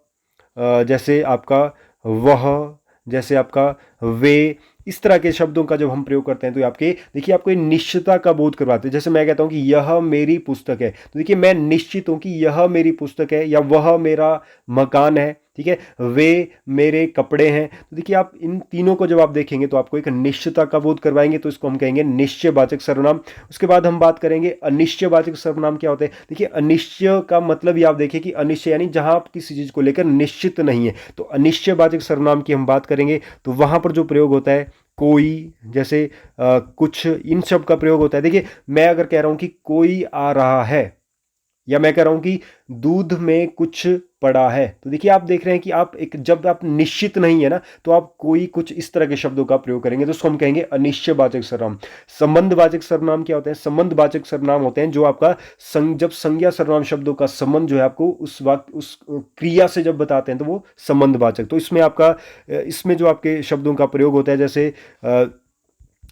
जैसे आपका वह, जैसे आपका वे, इस तरह के शब्दों का जब हम प्रयोग करते हैं तो आपके देखिए आपको निश्चितता का बोध करवाते हैं। जैसे मैं कहता हूं कि यह मेरी पुस्तक है, तो देखिए मैं निश्चित हूं कि यह मेरी पुस्तक है, या वह मेरा मकान है, ठीक है, वे मेरे कपड़े हैं। तो देखिए आप इन तीनों को जब आप देखेंगे तो आपको एक निश्चितता का बोध करवाएंगे, तो इसको हम कहेंगे निश्चयवाचक सर्वनाम। उसके बाद हम बात करेंगे अनिश्चयवाचक सर्वनाम क्या होते हैं। देखिए अनिश्चय का मतलब ही आप देखिए कि अनिश्चय यानी जहां आप किसी चीज को लेकर निश्चित नहीं है। तो अनिश्चयवाचक सर्वनाम की हम बात करेंगे तो वहां पर जो प्रयोग होता है कोई, जैसे कुछ, इन सब का प्रयोग होता है। देखिए मैं अगर कह रहा हूं कि कोई आ रहा है, या मैं कह रहा हूं कि दूध में कुछ पड़ा है। तो देखिए आप देख रहे हैं कि आप एक, जब आप निश्चित नहीं है ना, तो आप कोई कुछ इस तरह के शब्दों का प्रयोग करेंगे तो उसको हम कहेंगे अनिश्चयवाचक सर्वनाम। संबंधवाचक सर्वनाम क्या होते हैं? संबंधवाचक सर्वनाम होते हैं जो आपका जब संज्ञा सर्वनाम शब्दों का संबंध जो है आपको उस वाक्य, उस क्रिया से जब बताते हैं तो वो संबंधवाचक। तो इसमें आपका, इसमें जो आपके शब्दों का प्रयोग होता है,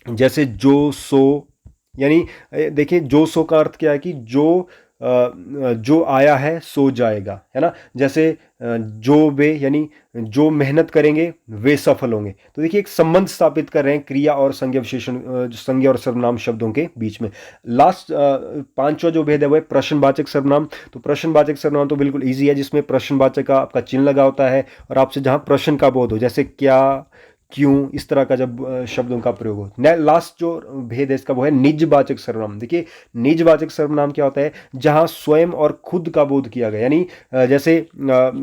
जैसे जो सो, यानी देखिए जो सो का अर्थ क्या है कि जो आया है सो जाएगा, है ना। जैसे जो वे, यानी जो मेहनत करेंगे वे सफल होंगे। तो देखिए एक संबंध स्थापित कर रहे हैं क्रिया और संज्ञा विशेषण, संज्ञा और सर्वनाम शब्दों के बीच में। लास्ट पांचवा जो भेद है वो है प्रश्नवाचक सर्वनाम। तो प्रश्नवाचक सर्वनाम तो बिल्कुल इजी है, जिसमें प्रश्नवाचक का आपका चिन्ह लगा होता है और आपसे जहां प्रश्न का बोध हो, जैसे क्या, क्यों, इस तरह का जब शब्दों का प्रयोग हो। लास्ट जो भेद है इसका वो है निजवाचक सर्वनाम। देखिए निजवाचक सर्वनाम क्या होता है? जहां स्वयं और खुद का बोध किया गया, यानी जैसे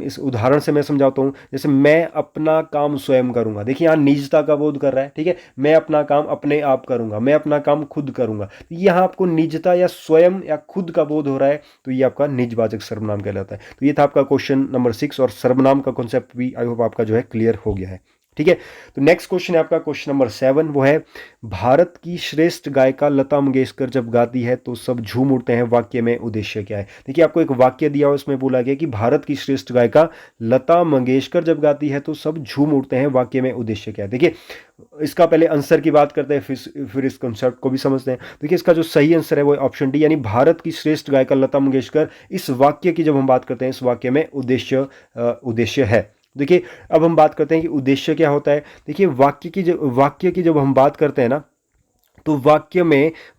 इस उदाहरण से मैं समझाता हूं, जैसे मैं अपना काम स्वयं करूंगा। देखिए यहां निजता का बोध कर रहा है, ठीक है। मैं अपना काम अपने आप करूंगा, मैं अपना काम खुद करूंगा। यहां आपको निजता या स्वयं या खुद का बोध हो रहा है, तो ये आपका निजवाचक सर्वनाम कहलाता है। तो ये था आपका क्वेश्चन नंबर 6, और सर्वनाम का कॉन्सेप्ट भी आई होप आपका जो है क्लियर हो गया है, ठीक है। तो नेक्स्ट क्वेश्चन है आपका क्वेश्चन नंबर 7, वो है भारत की श्रेष्ठ गायिका लता मंगेशकर जब गाती है तो सब झूम उठते हैं, वाक्य में उद्देश्य क्या है? देखिए आपको एक वाक्य दिया हुआ, उसमें बोला गया कि भारत की श्रेष्ठ गायिका लता मंगेशकर जब गाती है तो सब झूम उठते हैं, वाक्य में उद्देश्य क्या है? देखिए इसका पहले आंसर की बात करते हैं, फिर इस कॉन्सेप्ट को भी समझते हैं। देखिए इसका जो सही आंसर है वो ऑप्शन डी, यानी भारत की श्रेष्ठ गायिका लता मंगेशकर। इस वाक्य की जब हम बात करते हैं, इस वाक्य में उद्देश्य है। देखिए अब हम बात करते हैं कि उद्देश्य क्या होता है। देखिए वाक्य की जब हम बात करते हैं ना, तो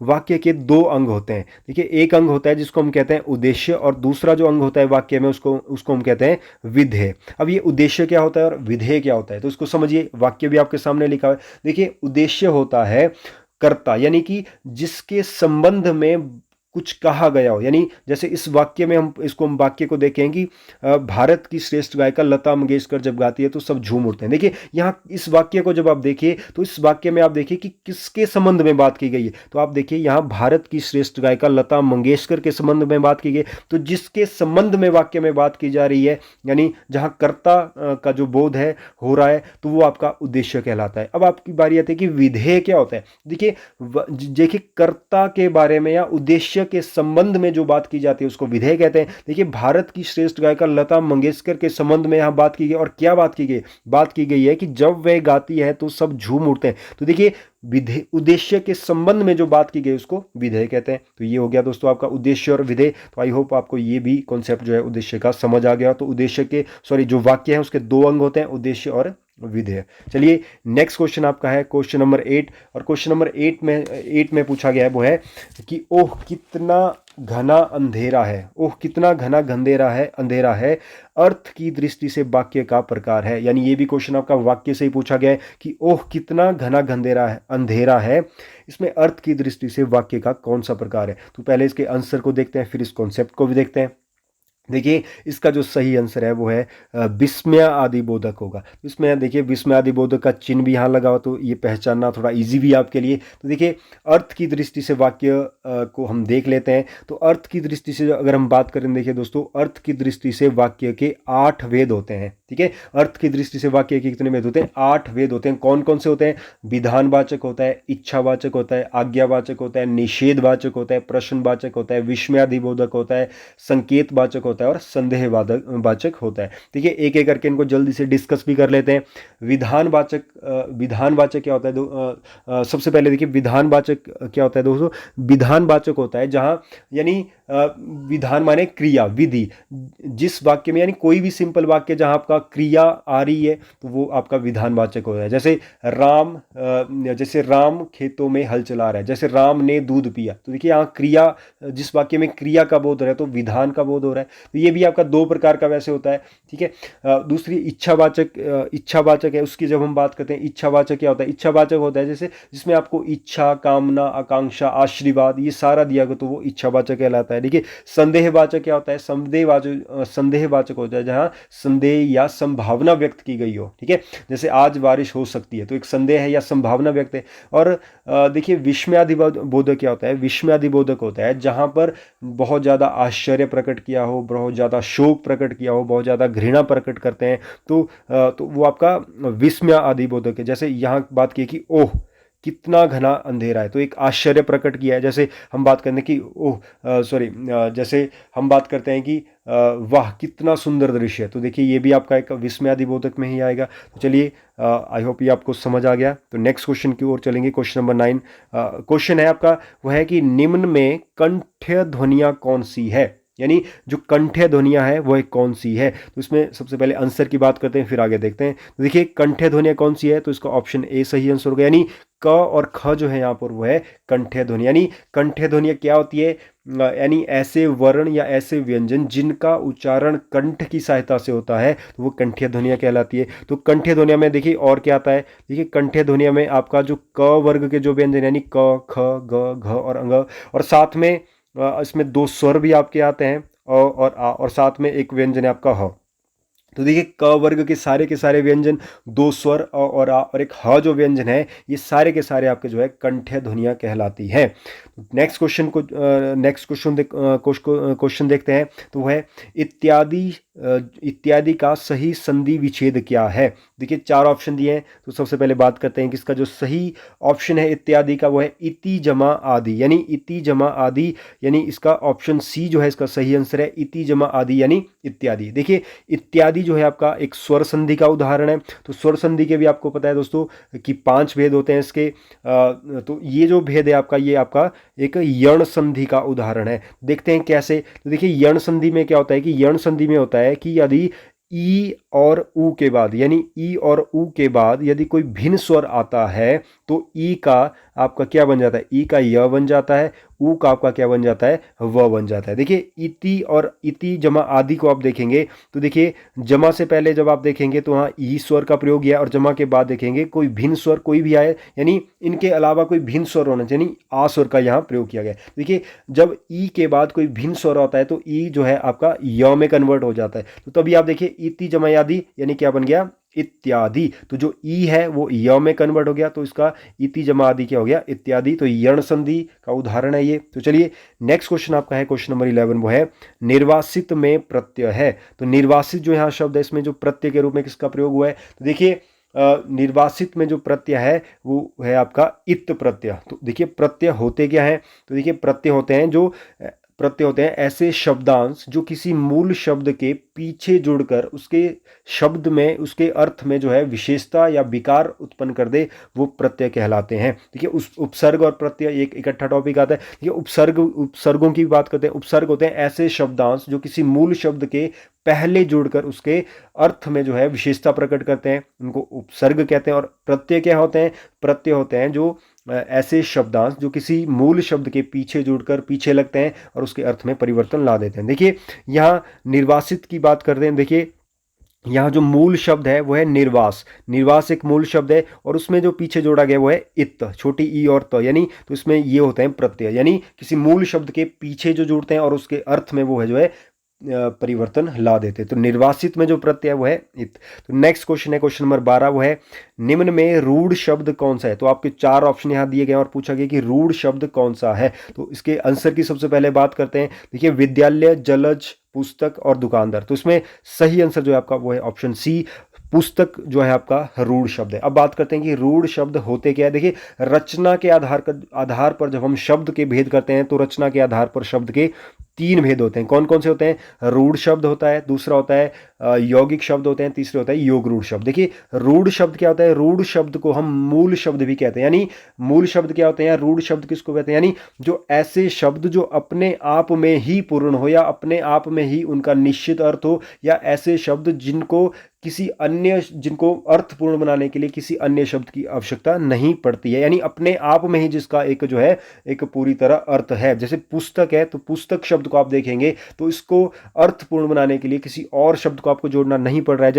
वाक्य के दो अंग होते हैं। देखिए एक अंग होता है जिसको हम कहते हैं उद्देश्य, और दूसरा जो अंग होता है वाक्य में उसको हम कहते हैं विधेय। अब ये उद्देश्य क्या होता है और विधेय क्या होता है, तो इसको समझिए। वाक्य भी आपके सामने लिखा हुआ है। देखिए उद्देश्य होता है कर्ता, यानी कि जिसके संबंध में कुछ कहा गया हो, यानी जैसे इस वाक्य में हम वाक्य को देखें कि भारत की श्रेष्ठ गायिका लता मंगेशकर जब गाती है तो सब झूम उठते हैं। देखिए यहाँ इस वाक्य को जब आप देखिए तो इस वाक्य में आप देखिए कि किसके संबंध में बात की गई है। तो आप देखिए यहाँ भारत की श्रेष्ठ गायिका लता मंगेशकर के संबंध में बात की गई, तो जिसके संबंध में वाक्य में बात की जा रही है, यानी जहाँ कर्ता का जो बोध है हो रहा है, तो वो आपका उद्देश्य कहलाता है। अब आपकी बारी आती है कि विधेय क्या होता है। देखिए कर्ता के बारे में या उद्देश्य के संबंध में जो बात की जाती है उसको विधेय कहते हैं। देखिए भारत की श्रेष्ठ गायिका लता मंगेशकर के संबंध में यहां बात की गई, और क्या बात की गई? बात की गई है कि जब वह गाती है तो सब झूम उठते हैं। तो देखिए उद्देश्य के संबंध में जो बात की गई उसको विधेय कहते हैं। तो ये हो गया दोस्तों आपका उद्देश्य और विधेय। तो आई होप आपको ये भी कॉन्सेप्ट जो है उद्देश्य का समझ आ गया। तो उद्देश्य के जो वाक्य है उसके दो अंग होते हैं, उद्देश्य और विधेय। चलिए नेक्स्ट क्वेश्चन आपका है क्वेश्चन नंबर 8, और क्वेश्चन नंबर 8 में पूछा गया है वो है कि ओह कितना घना अंधेरा है, ओह कितना घना अंधेरा है अर्थ की दृष्टि से वाक्य का प्रकार है। यानी ये भी क्वेश्चन आपका वाक्य से ही पूछा गया है कि ओह कितना घना अंधेरा है, इसमें अर्थ की दृष्टि से वाक्य का कौन सा प्रकार है। तो पहले इसके आंसर को देखते हैं, फिर इस कॉन्सेप्ट को भी देखते हैं। देखिए इसका जो सही आंसर है वो है विस्मय आदि बोधक होगा। इसमें देखिए विस्मय आदि बोधक का चिन्ह भी यहाँ लगा हो, तो ये पहचानना थोड़ा इजी भी आपके लिए। तो देखिए अर्थ की दृष्टि से वाक्य को हम देख लेते हैं। तो अर्थ की दृष्टि से अगर हम बात करें, देखिए दोस्तों अर्थ की दृष्टि से वाक्य के 8 वेद होते हैं, ठीक है। अर्थ की दृष्टि से वाक्य के कितने वेद होते हैं? 8 वेद होते हैं। कौन कौन से होते हैं? विधानवाचक होता है, इच्छावाचक होता है, आज्ञावाचक होता है, निषेधवाचक होता है, प्रश्नवाचक होता है, विस्मयादिबोधक होता है, संकेतवाचक होता है और संदेहवाचक होता है। देखिए एक एक करके इनको जल्दी से डिस्कस भी कर लेते हैं। विधानवाचक क्या होता है? सबसे पहले देखिए विधानवाचक क्या होता है दोस्तों? विधानवाचक होता है जहां, यानी विधान माने क्रिया, विधि। जिस वाक्य में, यानी कोई भी सिंपल वाक्य जहां आपका क्रिया आ रही है तो वो आपका विधानवाचक होता है। जैसे राम खेतों में हल चला रहा है, जैसे राम ने दूध पिया। तो देखिए यहाँ क्रिया, जिस वाक्य में क्रिया का बोध हो रहा है तो विधान का बोध हो रहा है। तो ये भी आपका दो प्रकार का वैसे होता है, ठीक है। दूसरी इच्छावाचक है, उसकी जब हम बात करते हैं, इच्छावाचक क्या होता है? इच्छावाचक होता है जैसे जिसमें आपको इच्छा, कामना, आकांक्षा, आशीर्वाद ये सारा दिया गया तो वो इच्छावाचक कहलाता है। देखिए संदेहवाचक क्या होता है? संदेहवाचक होता है जहां संदेह या संभावना व्यक्त की गई हो, ठीक है। जैसे आज बारिश हो सकती है तो एक संदेह है या संभावना व्यक्त है। और देखिए विस्मयादिबोधक क्या होता है? विस्मयादिबोधक होता है जहां पर बहुत ज़्यादा आश्चर्य प्रकट किया हो, बहुत ज़्यादा शोक प्रकट किया हो, बहुत ज़्यादा घृणा प्रकट करते हैं तो वो आपका विस्मयादिबोधक है। जैसे यहाँ बात की कि ओह कितना घना अंधेरा है, तो एक आश्चर्य प्रकट किया है। जैसे हम बात करते हैं कि जैसे हम बात करते हैं कि वाह कितना सुंदर दृश्य है, तो देखिए ये भी आपका एक विस्मयादिबोधक में ही आएगा। तो चलिए आई होप ये आपको समझ आ गया। तो नेक्स्ट क्वेश्चन की ओर चलेंगे। क्वेश्चन नंबर 9 क्वेश्चन है आपका, वह है कि निम्न में कंठ्य ध्वनियाँ कौन सी है? यानी जो कंठ्य ध्वनियाँ है वह कौन सी है? तो इसमें सबसे पहले आंसर की बात करते हैं फिर आगे देखते हैं। तो देखिए कंठ्य ध्वनियाँ कौन सी है, तो इसका ऑप्शन ए सही आंसर होगा। यानी क और ख जो है यहाँ पर वो है कंठ्य ध्वनि। यानी कंठ्य ध्वनियाँ क्या होती है? यानी ऐसे वर्ण या ऐसे व्यंजन जिनका उच्चारण कंठ की सहायता से होता है तो वो कंठ्य ध्वनियाँ कहलाती है। तो कंठ्य ध्वनिया में देखिए और क्या आता है? देखिए कंठ्य ध्वनिया में आपका जो क वर्ग के जो व्यंजन यानी क, ख, ग, घ और अंग, और साथ में इसमें दो स्वर भी आपके आते हैं और आ, और साथ में एक व्यंजन है आपका ह। तो देखिए क वर्ग के सारे व्यंजन, दो स्वर और आ और एक ह जो व्यंजन है, ये सारे के सारे आपके जो है कंठ्य ध्वनियाँ कहलाती है। क्वेश्चन देखते हैं। तो वह है इत्यादि का सही संधि विच्छेद क्या है? देखिए चार ऑप्शन दिए हैं, तो सबसे पहले बात करते हैं कि इसका जो सही ऑप्शन है इत्यादि का वो है इति जमा आदि। यानी इति जमा आदि, यानी इसका ऑप्शन सी जो है इसका सही आंसर है इति जमा आदि यानी इत्यादि। देखिए इत्यादि जो है आपका एक स्वर संधि का उदाहरण है। तो स्वर संधि के भी आपको पता है दोस्तों कि 5 भेद होते हैं इसके। तो ये जो भेद है आपका, ये आपका एक यण संधि का उदाहरण है। देखते हैं कैसे। तो देखिए यण संधि में क्या होता है कि यण संधि में होता है कि यदि ई और ऊ के बाद, यानी ई और ऊ के बाद यदि कोई भिन्न स्वर आता है तो ई का आपका क्या बन जाता है? ई का य बन जाता है, ऊ का आपका क्या बन जाता है? व बन जाता है। देखिए इति और इति जमा आदि को आप देखेंगे तो देखिए जमा से पहले जब आप देखेंगे तो वहाँ ई स्वर का प्रयोग किया, और जमा के बाद देखेंगे कोई भिन्न स्वर कोई भी आए, यानी इनके अलावा कोई भिन्न स्वर होना चाहिए, यानी आ स्वर का यहाँ प्रयोग किया गया। देखिए जब ई के बाद कोई भिन्न स्वर होता है तो ई जो है आपका य में कन्वर्ट हो जाता है। तो तभी आप देखिए इति जमा आदि यानी क्या बन गया? इत्यादि। तो जो ई है वो य में कन्वर्ट हो गया, तो इसका इति जमा आदि क्या हो गया? इत्यादि। तो यण संधि का उदाहरण है ये। तो चलिए नेक्स्ट क्वेश्चन आपका है क्वेश्चन नंबर 11, वो है निर्वासित में प्रत्यय है। तो निर्वासित जो यहाँ शब्द है इसमें जो प्रत्यय के रूप में किसका प्रयोग हुआ है? तो देखिए निर्वासित में जो प्रत्यय है वो है आपका इत प्रत्यय। तो देखिए प्रत्यय होते क्या है? तो देखिए प्रत्यय होते हैं ऐसे शब्दांश जो किसी मूल शब्द के पीछे जुड़कर उसके शब्द में, उसके अर्थ में जो है विशेषता या विकार उत्पन्न कर दे, वो प्रत्यय कहलाते हैं। देखिए उस उपसर्ग और प्रत्यय एक इकट्ठा टॉपिक आता है। देखिए उपसर्गों की बात करते हैं। उपसर्ग होते हैं ऐसे शब्दांश जो किसी मूल शब्द के पहले जुड़कर उसके अर्थ में जो है विशेषता प्रकट करते हैं, उनको उपसर्ग कहते हैं। और प्रत्यय क्या होते हैं? प्रत्यय होते हैं जो ऐसे शब्दांश जो किसी मूल शब्द के पीछे जुड़कर पीछे लगते हैं और उसके अर्थ में परिवर्तन ला देते हैं। देखिए यहाँ निर्वासित की बात करते हैं। देखिए यहाँ जो मूल शब्द है वो है निर्वास। निर्वास एक मूल शब्द है और उसमें जो पीछे जोड़ा गया वो है इत, छोटी ई और त, यानी तो इसमें ये होते हैं प्रत्यय, यानी किसी मूल शब्द के पीछे जो जुड़ते हैं और उसके अर्थ में वो है जो है परिवर्तन ला देते। तो निर्वासित में जो प्रत्यय है वो है इत। तो नेक्स्ट क्वेश्चन है क्वेश्चन नंबर 12, वो है निम्न में रूढ़ शब्द कौन सा है? तो आपके चार ऑप्शन यहाँ दिए गए और पूछा गया कि रूढ़ शब्द कौन सा है। तो इसके आंसर की सबसे पहले बात करते हैं। देखिए विद्यालय, जलज, पुस्तक और दुकानदार। तो इसमें सही आंसर जो है आपका वो है ऑप्शन सी, पुस्तक जो है आपका रूढ़ शब्द है। अब बात करते हैं कि रूढ़ शब्द होते क्या है। देखिए रचना के आधार पर जब हम शब्द के भेद करते हैं तो रचना के आधार पर शब्द के 3 भेद होते हैं। कौन कौन से होते हैं? रूढ़ शब्द होता है, दूसरा होता है यौगिक शब्द होते हैं, तीसरे होता है योग रूढ़ शब्द। देखिए रूढ़ शब्द क्या होता है? रूढ़ शब्द को हम मूल शब्द भी कहते हैं। यानी मूल शब्द क्या होते हैं? रूढ़ शब्द किसको कहते हैं? यानी जो ऐसे शब्द जो अपने आप में ही पूर्ण हो या अपने आप में ही उनका निश्चित अर्थ हो, या ऐसे शब्द जिनको किसी अन्य, जिनको अर्थपूर्ण बनाने के लिए किसी अन्य शब्द की आवश्यकता नहीं पड़ती है, यानी अपने आप में ही जिसका एक जो है एक पूरी तरह अर्थ है। जैसे पुस्तक है, तो पुस्तक शब्द को आप देखेंगे तो इसको अर्थपूर्ण बनाने के लिए किसी और शब्द को आपको जोड़ना नहीं पड़ रहा है।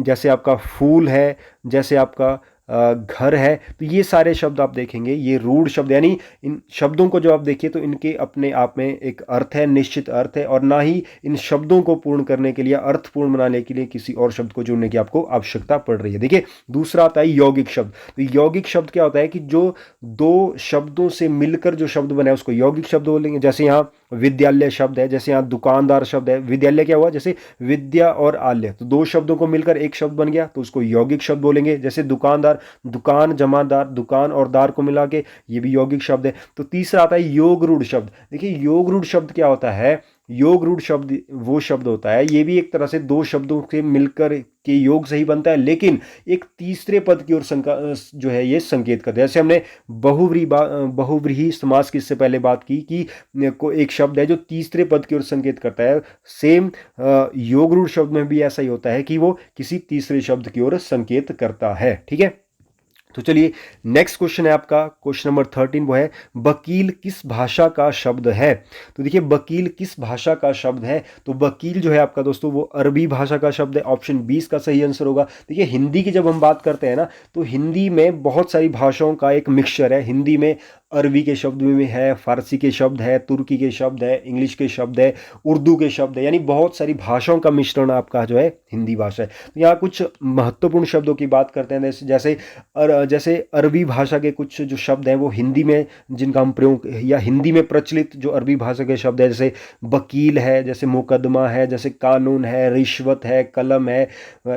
जैसे आपका फूल है, जैसे आपका घर है, तो ये सारे शब्द आप देखेंगे ये रूढ़ शब्द, यानी इन शब्दों को जो आप देखिए तो इनके अपने आप में एक अर्थ है, निश्चित अर्थ है, और ना ही इन शब्दों को पूर्ण करने के लिए, अर्थपूर्ण बनाने के लिए किसी और शब्द को जोड़ने की आपको आवश्यकता पड़ रही है। देखिए दूसरा आता है यौगिक शब्द। तो यौगिक शब्द क्या होता है कि जो दो शब्दों से मिलकर जो शब्द बना है उसको यौगिक शब्द बोलेंगे। जैसे यहाँ विद्यालय शब्द है, जैसे यहाँ दुकानदार शब्द है। विद्यालय क्या हुआ, जैसे विद्या और आल्य, तो दो शब्दों को मिलकर एक शब्द बन गया तो उसको यौगिक शब्द बोलेंगे। जैसे दुकानदार, दुकान जमादार, दुकान और दार को मिला के ये भी यौगिक शब्द है। तो तीसरा आता है योग रूढ़ शब्द। देखिए योग रूढ़ शब्द क्या होता है, योग रूढ़ शब्द वो शब्द होता है, ये भी एक तरह से दो शब्दों से मिलकर के योग से ही बनता है, लेकिन एक तीसरे पद की ओर जो है ये संकेत करता है। जैसे हमने बहुव्रीहि समास की इससे पहले बात की कि को एक शब्द है जो तीसरे पद की ओर संकेत करता है, सेम योग रूढ़ शब्द में भी ऐसा ही होता है कि वो किसी तीसरे शब्द की ओर संकेत करता है। ठीक है, तो चलिए नेक्स्ट क्वेश्चन है आपका, क्वेश्चन नंबर 13, वो है वकील किस भाषा का शब्द है। तो देखिए वकील किस भाषा का शब्द है, तो वकील जो है आपका दोस्तों वो अरबी भाषा का शब्द है। ऑप्शन 20 का सही आंसर होगा। देखिए हिंदी की जब हम बात करते हैं ना, तो हिंदी में बहुत सारी भाषाओं का एक मिक्सचर है। हिंदी में अरबी के शब्द में है, फारसी के शब्द है, तुर्की के शब्द है, इंग्लिश के शब्द है, उर्दू के शब्द है, यानी बहुत सारी भाषाओं का मिश्रण आपका जो है हिंदी भाषा है। तो यहाँ कुछ महत्वपूर्ण शब्दों की बात करते हैं, जैसे अरबी भाषा के कुछ जो शब्द हैं वो हिंदी में जिनका हम प्रयोग, या हिंदी में प्रचलित जो अरबी भाषा के शब्द है, जैसे वकील है, जैसे मुकदमा है, जैसे कानून है, रिश्वत है, कलम है,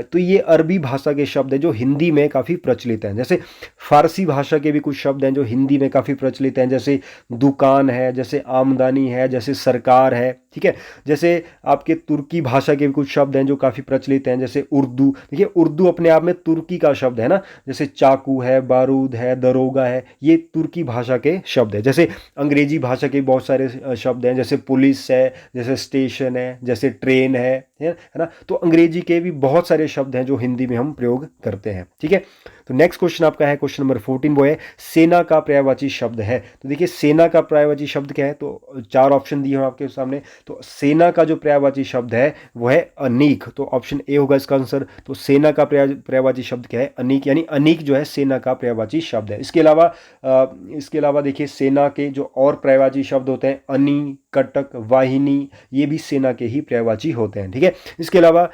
तो ये अरबी भाषा के शब्द है जो हिंदी में काफ़ी प्रचलित हैं। जैसे फारसी भाषा के भी कुछ शब्द हैं जो हिंदी में काफ़ी प्रचलित हैं, जैसे दुकान है, जैसे आमदनी है, जैसे सरकार है। ठीक है, जैसे आपके तुर्की भाषा के भी कुछ शब्द हैं जो काफ़ी प्रचलित हैं, जैसे उर्दू। देखिए उर्दू अपने आप में तुर्की का शब्द है ना, जैसे चाकू है, बारूद है, दरोगा है, ये तुर्की भाषा के शब्द है। जैसे अंग्रेजी भाषा के बहुत सारे शब्द हैं, जैसे पुलिस है, जैसे स्टेशन है, जैसे ट्रेन है ना। तो अंग्रेजी के भी बहुत सारे शब्द हैं जो हिंदी में हम प्रयोग करते हैं। ठीक है, तो नेक्स्ट क्वेश्चन आपका है क्वेश्चन नंबर 14, वो है सेना का पर्यायवाची शब्द है। तो देखिए सेना का पर्यायवाची शब्द क्या है, तो चार ऑप्शन दिए हैं आपके सामने। तो सेना का जो पर्यायवाची शब्द है वो है अनीक, तो ऑप्शन ए होगा इसका आंसर। तो सेना का पर्यायवाची शब्द क्या है, अनीक, यानी अनीक जो है सेना का पर्यायवाची शब्द है। इसके अलावा देखिए सेना के जो और पर्यायवाची शब्द होते हैं, अनी, कटक, वाहिनी, ये भी सेना के ही पर्यायवाची होते हैं। ठीक है, इसके अलावा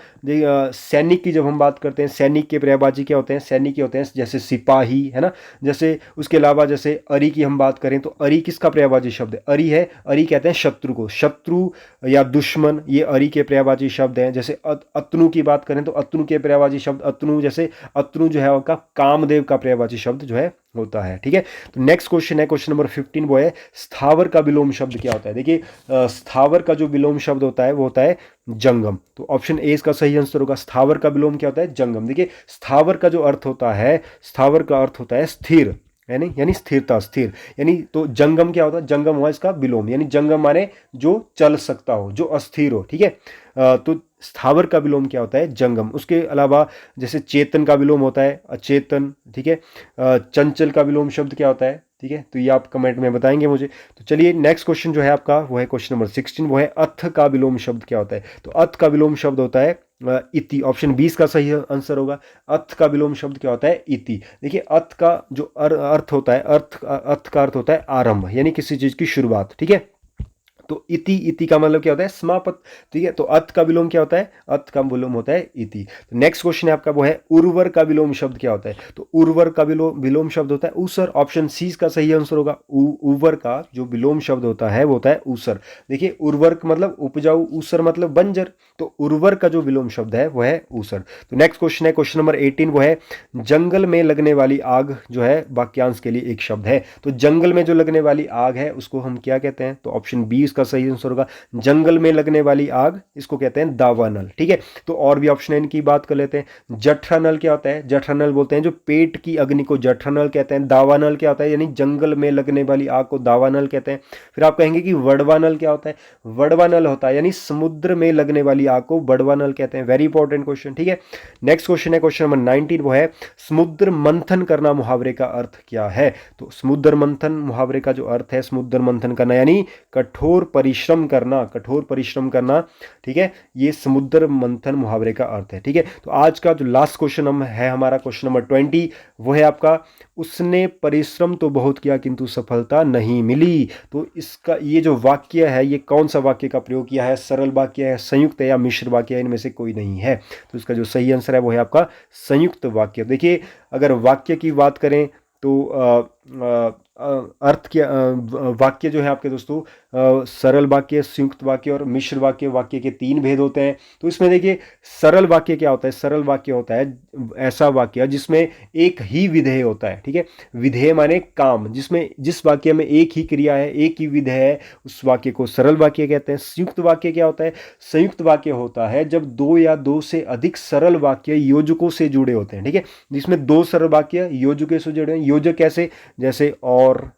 सैनिक की जब हम बात करते हैं, सैनिक के पर्यायवाची क्या होते हैं, सैनिक के होते हैं जैसे सिपाही, है ना। जैसे उसके अलावा जैसे अरी की हम बात करें तो अरी किसका पर्यायवाची शब्द है, अरी है, अरी कहते हैं शत्रु को, शत्रु या दुश्मन, ये अरी के पर्यायवाची शब्द हैं। जैसे अतनु की बात करें तो अतनु के पर्यायवाची शब्द अतनु, जैसे अतनु जो है उनका कामदेव का पर्यायवाची शब्द जो है होता है। ठीक है, तो नेक्स्ट क्वेश्चन है क्वेश्चन नंबर 15, वो है स्थावर का विलोम शब्द क्या होता है। देखिए स्थावर का जो विलोम शब्द होता है वो होता है जंगम। तो ऑप्शन ए इसका सही आंसर होगा। स्थावर का विलोम क्या होता है, जंगम। देखिए स्थावर का जो अर्थ होता है, स्थावर का अर्थ होता है स्थिर, यानी स्थिरता, स्थिर, यानी तो जंगम क्या होता है, जंगम हुआ इसका विलोम, यानी जंगम माने जो चल सकता हो, जो अस्थिर हो। ठीक है, तो स्थावर का विलोम क्या होता है, जंगम। उसके अलावा जैसे चेतन का विलोम होता है अचेतन। ठीक है, चंचल का विलोम शब्द क्या होता है, ठीक है, तो ये आप कमेंट में बताएंगे मुझे। तो चलिए नेक्स्ट क्वेश्चन जो है आपका वो है क्वेश्चन नंबर 16, वो है अर्थ का विलोम शब्द क्या होता है। तो अर्थ का विलोम शब्द होता है इति, ऑप्शन 20 का सही आंसर होगा। अर्थ का विलोम शब्द क्या होता है, इति। देखिए अर्थ का जो अर्थ होता है, अर्थ का अर्थ होता है आरंभ, यानी किसी चीज की शुरुआत। ठीक है, तो इति का मतलब क्या होता है, समापत। ठीक है, तो अर्थ का विलोम क्या होता है, अर्थ का विलोम होता है इति। तो नेक्स्ट क्वेश्चन है आपका वो है उर्वर का विलोम शब्द क्या होता है। तो उर्वर का विलोम शब्द होता है ऊसर, ऑप्शन सी का सही आंसर होगा। उर्वर का जो विलोम शब्द होता है वो होता है ऊसर। देखिए उर्वर मतलब उपजाऊ, ऊसर मतलब बंजर, तो उर्वर का जो विलोम शब्द है वो है ऊसर। तो नेक्स्ट क्वेश्चन है क्वेश्चन नंबर 18, वो है जंगल में लगने वाली आग जो है वाक्यांश के लिए एक शब्द है। तो जंगल में जो लगने वाली आग है उसको हम क्या कहते हैं, तो ऑप्शन बी इसका सही आंसर होगा जंगल में लगने वाली आग, इसको कहते हैं दावानल। ठीक है, तो और भी ऑप्शन है इनकी बात कर लेते हैं। जठरानल क्या होता है? जठरानल बोलते हैं जो पेट की अग्नि को जठरानल कहते हैं। दावानल क्या होता है? यानी जंगल में लगने वाली आग को दावानल कहते हैं। फिर आप कहेंगे कि वड़वानल क्या होता है? वड़वानल होता है यानी समुद्र में लगने वाली आग को वड़वानल कहते हैं। Very important question. ठीक है, नेक्स्ट क्वेश्चन है क्वेश्चन नंबर 19, वो है समुद्र मंथन करना मुहावरे का अर्थ क्या है? तो समुद्र मंथन मुहावरे का जो अर्थ है, समुद्र मंथन करना यानी कठोर परिश्रम करना, कठोर परिश्रम करना। ठीक है, ये समुद्र मंथन मुहावरे का अर्थ है। ठीक है, तो आज का जो लास्ट क्वेश्चन है हमारा क्वेश्चन नंबर 20, वो है आपका उसने परिश्रम तो बहुत किया किंतु सफलता नहीं मिली। तो इसका ये जो वाक्य है, ये कौन सा वाक्य का प्रयोग किया है? सरल वाक्य है, संयुक्त है या मिश्र वाक्य है? इनमें से कोई नहीं है। तो इसका जो सही आंसर है वो है आपका संयुक्त वाक्य। देखिए, अगर वाक्य की बात करें तो अर्थ क्या, वाक्य जो है आपके दोस्तों सरल वाक्य, संयुक्त वाक्य और मिश्र वाक्य, वाक्य के 3 भेद होते हैं। तो इसमें देखिए सरल वाक्य क्या होता है? सरल वाक्य होता है ऐसा वाक्य जिसमें एक ही विधेय होता है। ठीक है, विधेय माने काम, जिसमें जिस वाक्य में एक ही क्रिया है, एक ही विधेय है, उस वाक्य को सरल वाक्य कहते हैं। संयुक्त वाक्य क्या होता है? संयुक्त वाक्य होता है जब 2 या 2 से अधिक सरल वाक्य योजकों से जुड़े होते हैं। ठीक है, जिसमें 2 सरल वाक्य योजकों से जुड़े हैं। योजक कैसे? जैसे और,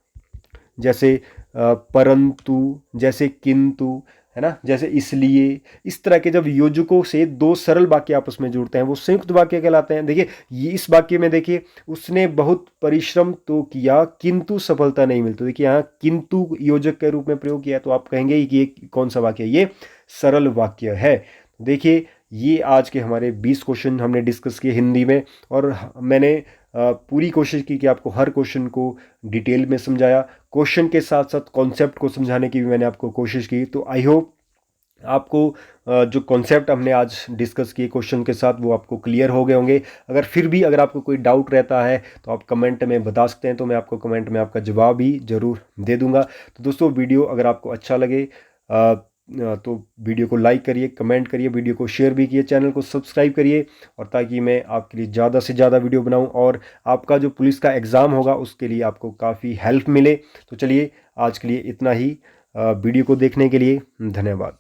जैसे परंतु, जैसे किंतु, है ना, जैसे इसलिए। इस तरह के जब योजकों से 2 सरल वाक्य आपस में जुड़ते हैं वो संयुक्त वाक्य कहलाते हैं। देखिए ये इस वाक्य में देखिए उसने बहुत परिश्रम तो किया किंतु सफलता नहीं मिली। तो देखिए यहाँ किंतु योजक के रूप में प्रयोग किया, तो आप कहेंगे कि ये कौन सा वाक्य है? ये सरल वाक्य है। देखिए ये आज के हमारे 20 क्वेश्चन हमने डिस्कस किए हिंदी में, और मैंने पूरी कोशिश की कि आपको हर क्वेश्चन को डिटेल में समझाया। क्वेश्चन के साथ साथ कॉन्सेप्ट को समझाने की भी मैंने आपको कोशिश की। तो आई होप आपको जो कॉन्सेप्ट हमने आज डिस्कस किए क्वेश्चन के साथ वो आपको क्लियर हो गए होंगे। अगर फिर भी अगर आपको कोई डाउट रहता है तो आप कमेंट में बता सकते हैं, तो मैं आपको कमेंट में आपका जवाब भी ज़रूर दे दूंगा। तो दोस्तों वीडियो अगर आपको अच्छा लगे तो वीडियो को लाइक करिए, कमेंट करिए, वीडियो को शेयर भी किए, चैनल को सब्सक्राइब करिए, और ताकि मैं आपके लिए ज़्यादा से ज़्यादा वीडियो बनाऊं और आपका जो पुलिस का एग्ज़ाम होगा उसके लिए आपको काफ़ी हेल्प मिले। तो चलिए आज के लिए इतना ही। वीडियो को देखने के लिए धन्यवाद।